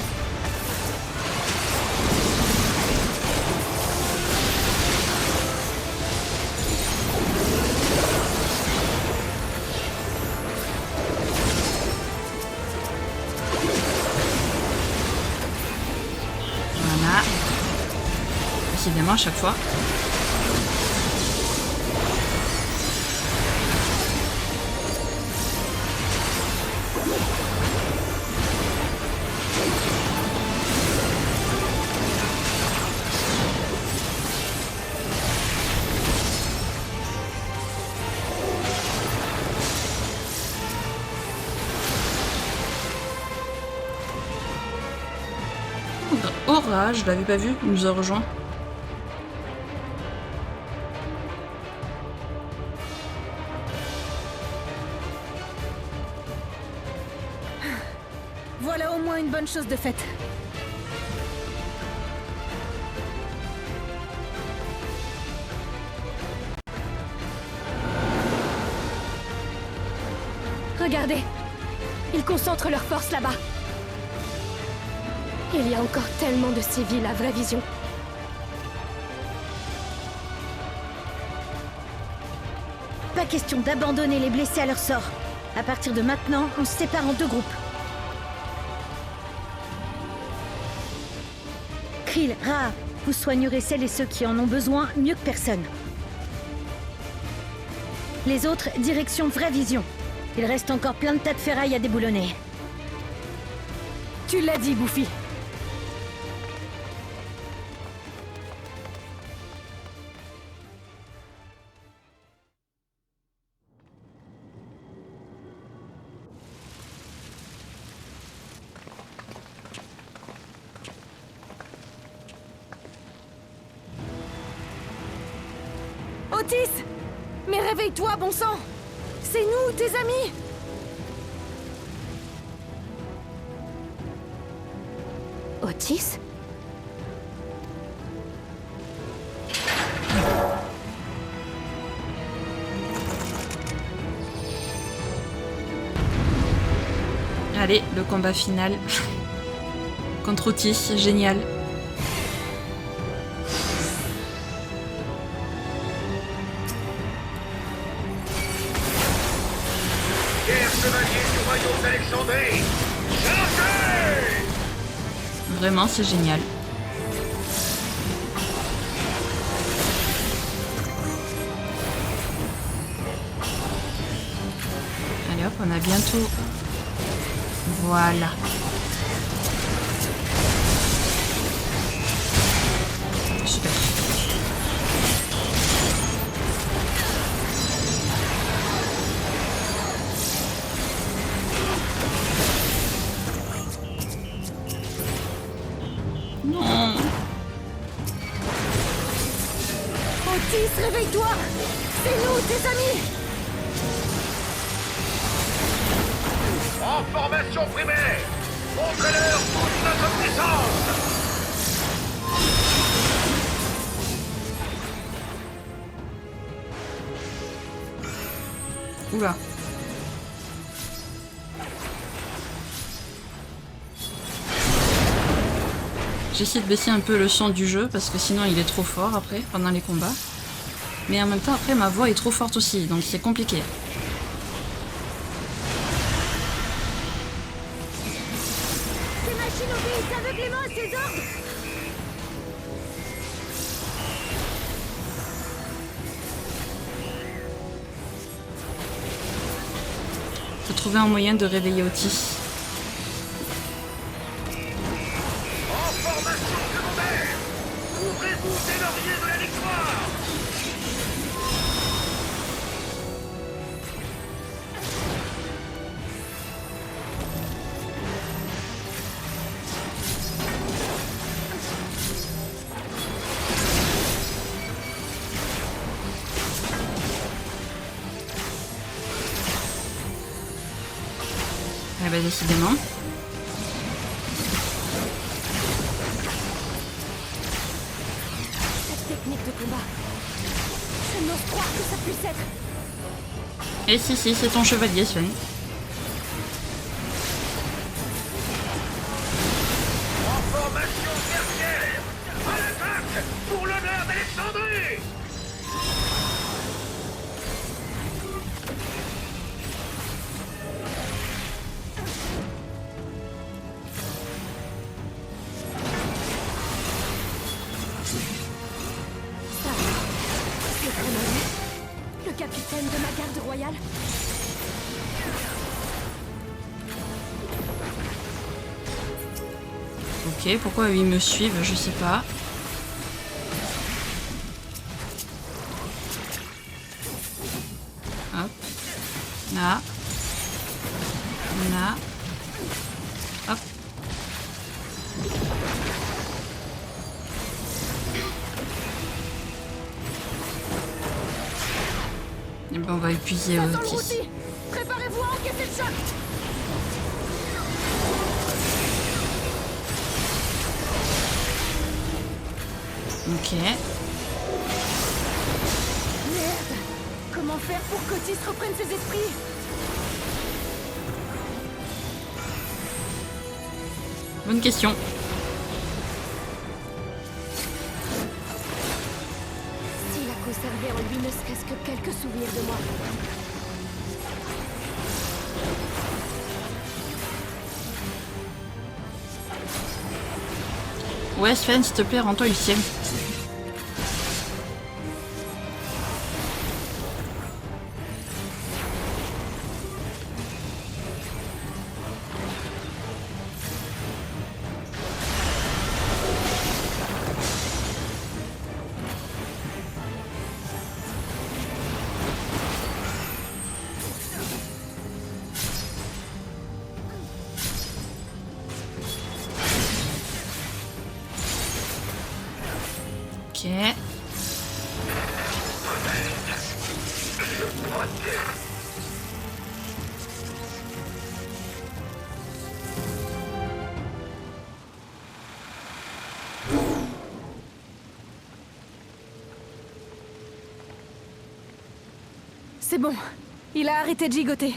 Voilà. Décidément, à chaque fois. Aura, je l'avais pas vu, il nous a rejoint. Voilà au moins une bonne chose de faite. Regardez, ils concentrent leurs forces là-bas. Il y a encore tellement de civils à vraie vision. Pas question d'abandonner les blessés à leur sort. À partir de maintenant, on se sépare en deux groupes. Krill, Ra, vous soignerez celles et ceux qui en ont besoin mieux que personne. Les autres, direction vraie vision. Il reste encore plein de tas de ferraille à déboulonner. Tu l'as dit, Buffy. Otis! Mais réveille-toi, bon sang! C'est nous, tes amis! Otis? Allez, le combat final. Contre Otis, génial. Guerre chevalier du royaume d'Alexandrie! Chargez! Vraiment, c'est génial. On a bientôt... Voilà. Super. Non. Otis, réveille-toi! C'est nous, tes amis! En formation primaire, montrez-leur toute notre puissance! Oula. J'essaie de baisser un peu le son du jeu parce que sinon il est trop fort après, pendant les combats. Mais en même temps après ma voix est trop forte aussi, donc c'est compliqué. Ces machines obéissent aveuglément à ses ordres! Faut trouver un moyen de réveiller Otis. En formation secondaire, ouvrez-vous des lauriers de la victoire! Eh ben décidément. Cette technique de combat, je n'ose croire que ça puisse être... Et si, c'est ton chevalier, Sven. En formation tertiaire, à l'attaque pour l'honneur d'Alexandrie! C'est vraiment lui, le capitaine de ma garde royale. Ok, pourquoi ils me suivent, je sais pas. Hop. Là. Là. Hop. Et ben on va épuiser Otis. Préparez-vous à encaisser le choc! Ok. Merde! Comment faire pour qu'Otis reprenne ses esprits? Bonne question. S'il a conservé en lui ne serait-ce que quelques souvenirs de moi. Ouais, Sven, s'il te plaît, rends-toi Lucien. Ok. C'est bon. Il a arrêté de gigoter.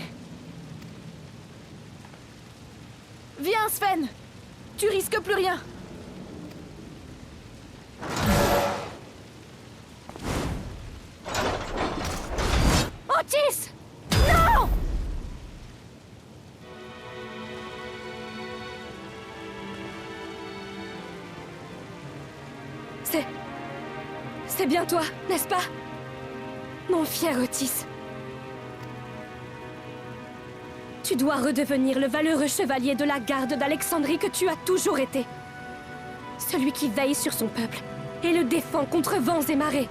Viens, Sven. Tu risques plus rien. Otis! Non! C'est bien toi, n'est-ce pas? Mon fier Otis. Tu dois redevenir le valeureux chevalier de la garde d'Alexandrie que tu as toujours été. Celui qui veille sur son peuple et le défend contre vents et marées.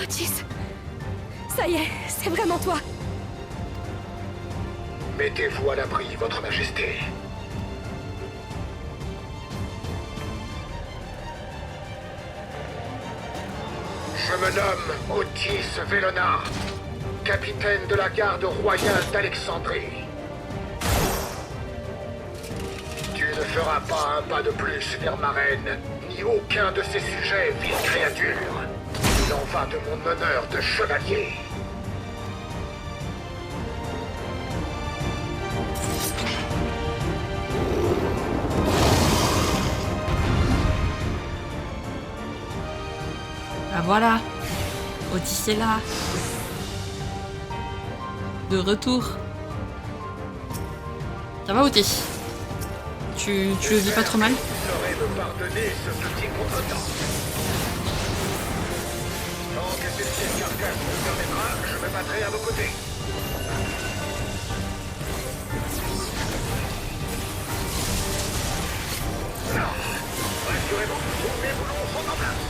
Otis, ça y est, c'est vraiment toi. Mettez-vous à l'abri, votre majesté. Je me nomme Otis Vellona, capitaine de la garde royale d'Alexandrie. Tu ne feras pas un pas de plus vers ma reine, ni aucun de ses sujets, vile créature. Il en va de mon honneur de chevalier. Ah voilà, Otis est là. De retour. Ça va Otis? Tu le vis pas trop mal? Saurais me pardonner ce petit contretemps. Tant que cette vieille carcasse me permettra, je me battrai à vos côtés. Rassurez-vous, tous mes boulons sont en place.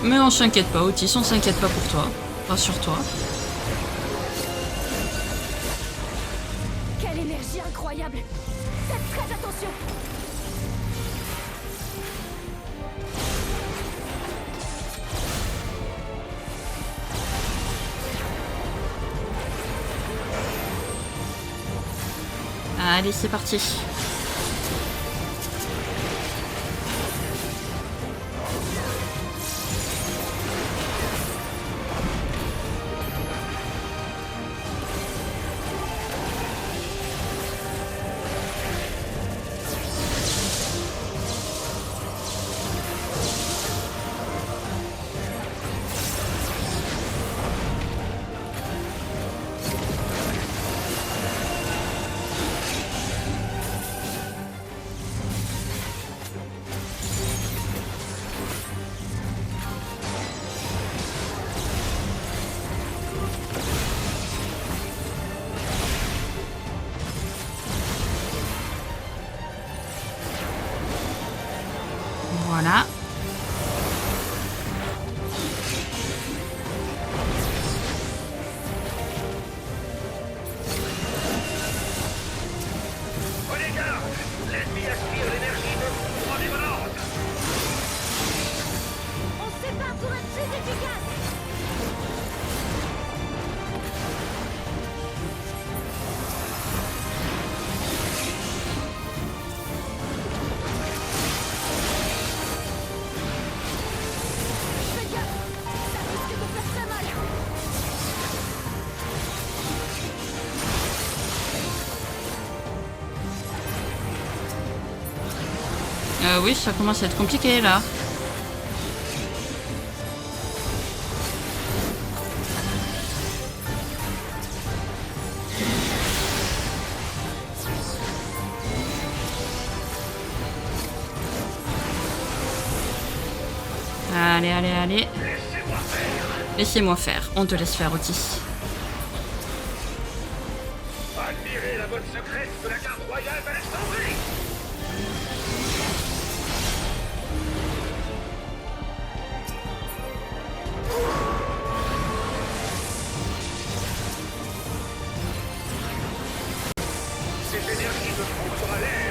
Mais on s'inquiète pas Otis, on s'inquiète pas pour toi. Rassure-toi. Quelle énergie incroyable! Faites très attention! Allez, c'est parti. Voilà. Prenez garde, l'ennemi aspire l'énergie de foudre dévorante. On se sépare pour être plus efficace. Oui, ça commence à être compliqué là. Allez, allez, allez. Laissez-moi faire. On te laisse faire, Otis. Admirez la botte secrète de la garde royale d'Alexandrie.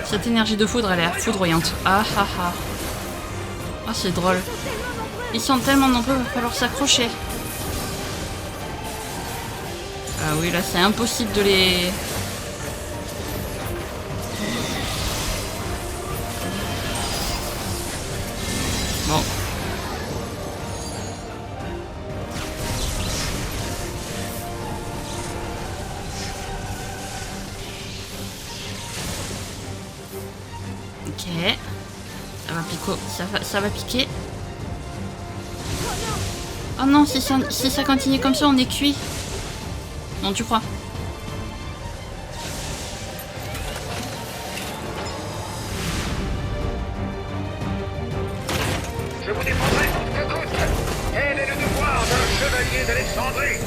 Cette énergie de foudre a l'air foudroyante. Ah ah ah. Ah, c'est drôle. Ils sont tellement nombreux, il va falloir s'accrocher. Ah oui, là c'est impossible de les... Bon. Ok. Ça va piquer. Ça va piquer. Oh non, si ça continue comme ça, on est cuit. Non, tu crois? Je vous défendrai coûte que coûte. Tel est le devoir d'un chevalier d'Alexandrie.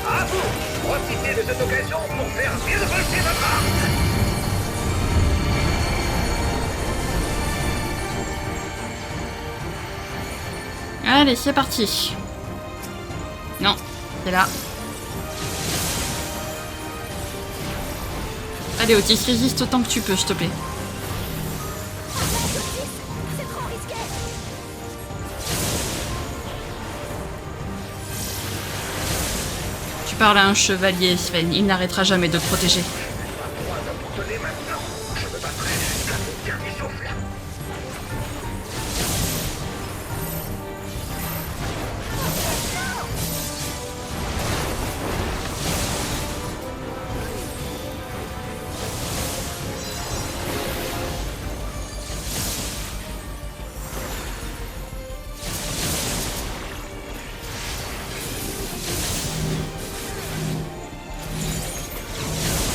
À vous, profitez de cette occasion pour faire virevolter votre arme. Allez, c'est parti. Non, c'est là. Allez, Otis, résiste autant que tu peux, s'il te plaît. Tu parles à un chevalier, Sven. Il n'arrêtera jamais de te protéger.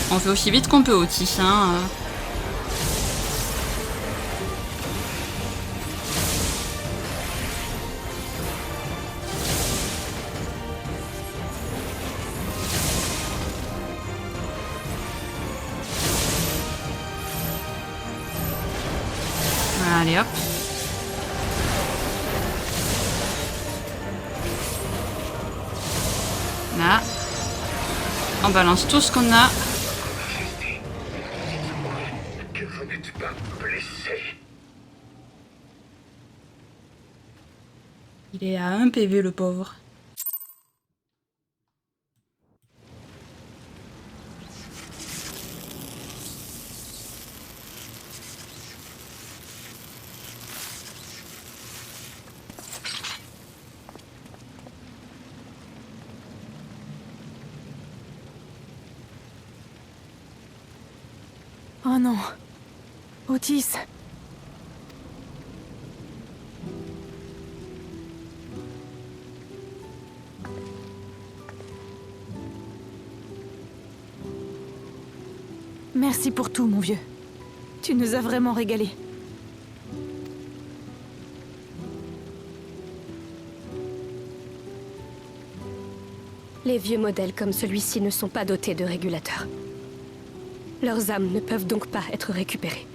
On fait aussi vite qu'on peut, Otis, hein. Allez, hop. Là. On balance tout ce qu'on a. Il est à 1 PV, le pauvre. Oh non. Otis. Merci pour tout, mon vieux. Tu nous as vraiment régalés. Les vieux modèles comme celui-ci ne sont pas dotés de régulateurs. Leurs âmes ne peuvent donc pas être récupérées.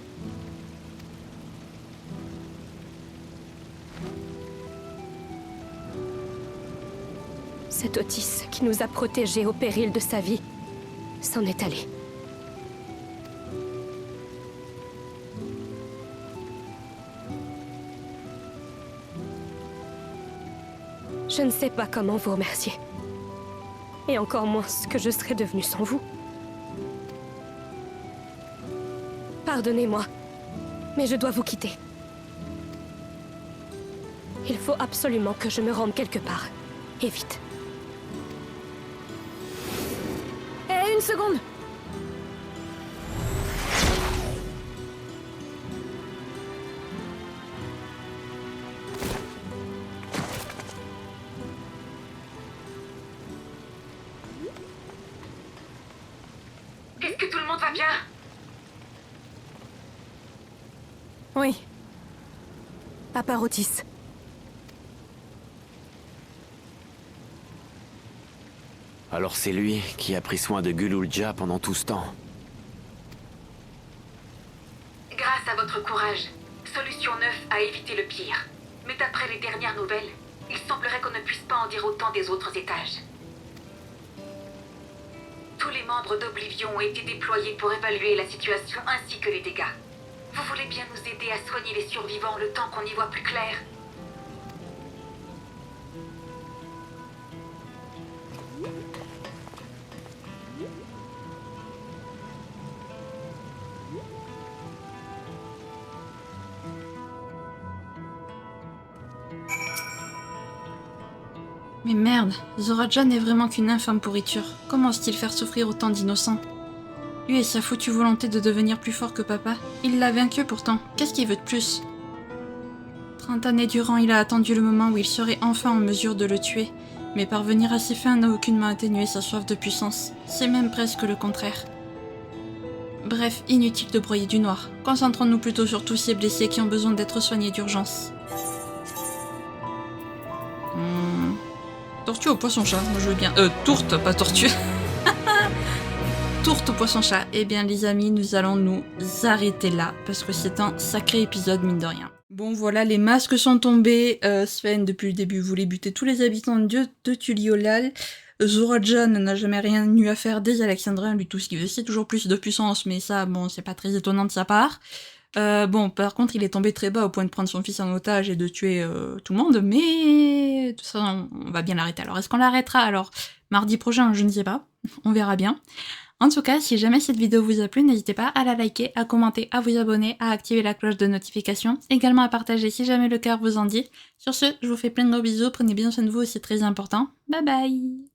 Cet Otis qui nous a protégés au péril de sa vie s'en est allé. Je ne sais pas comment vous remercier. Et encore moins ce que je serais devenue sans vous. Pardonnez-moi, mais je dois vous quitter. Il faut absolument que je me rende quelque part. Et vite. Hé, une seconde! Est-ce que tout le monde va bien? Oui. À part Otis. Alors c'est lui qui a pris soin de Gululja pendant tout ce temps. Grâce à votre courage, Solution 9 a évité le pire. Mais d'après les dernières nouvelles, il semblerait qu'on ne puisse pas en dire autant des autres étages. Tous les membres d'Oblivion ont été déployés pour évaluer la situation ainsi que les dégâts. Vous voulez bien nous aider à soigner les survivants le temps qu'on y voit plus clair? Mais merde, Zoraja n'est vraiment qu'une infâme pourriture. Comment ose-t-il faire souffrir autant d'innocents? Lui et sa foutue volonté de devenir plus fort que papa, il l'a vaincu pourtant. Qu'est-ce qu'il veut de plus? 30 années durant, il a attendu le moment où il serait enfin en mesure de le tuer. Mais parvenir à ces fins n'a aucunement atténué sa soif de puissance. C'est même presque le contraire. Bref, inutile de broyer du noir. Concentrons-nous plutôt sur tous ces blessés qui ont besoin d'être soignés d'urgence. Tortue au poisson-chat, moi je veux bien. Tourte, pas tortue. Tourte au poisson-chat. Eh bien les amis, nous allons nous arrêter là, parce que c'est un sacré épisode mine de rien. Bon voilà, les masques sont tombés. Sven, depuis le début, voulait buter tous les habitants de Tuliolal. Zorajan n'a jamais rien eu à faire des Alexandriens, lui tout ce qu'il veut, c'est toujours plus de puissance, mais ça, bon, c'est pas très étonnant de sa part. Bon, par contre, il est tombé très bas au point de prendre son fils en otage et de tuer tout le monde, mais tout ça, on va bien l'arrêter. Alors, est-ce qu'on l'arrêtera? Alors, mardi prochain, je ne sais pas, on verra bien. En tout cas, si jamais cette vidéo vous a plu, n'hésitez pas à la liker, à commenter, à vous abonner, à activer la cloche de notification, également à partager si jamais le cœur vous en dit. Sur ce, je vous fais plein de gros bisous, prenez bien soin de vous, c'est très important. Bye bye!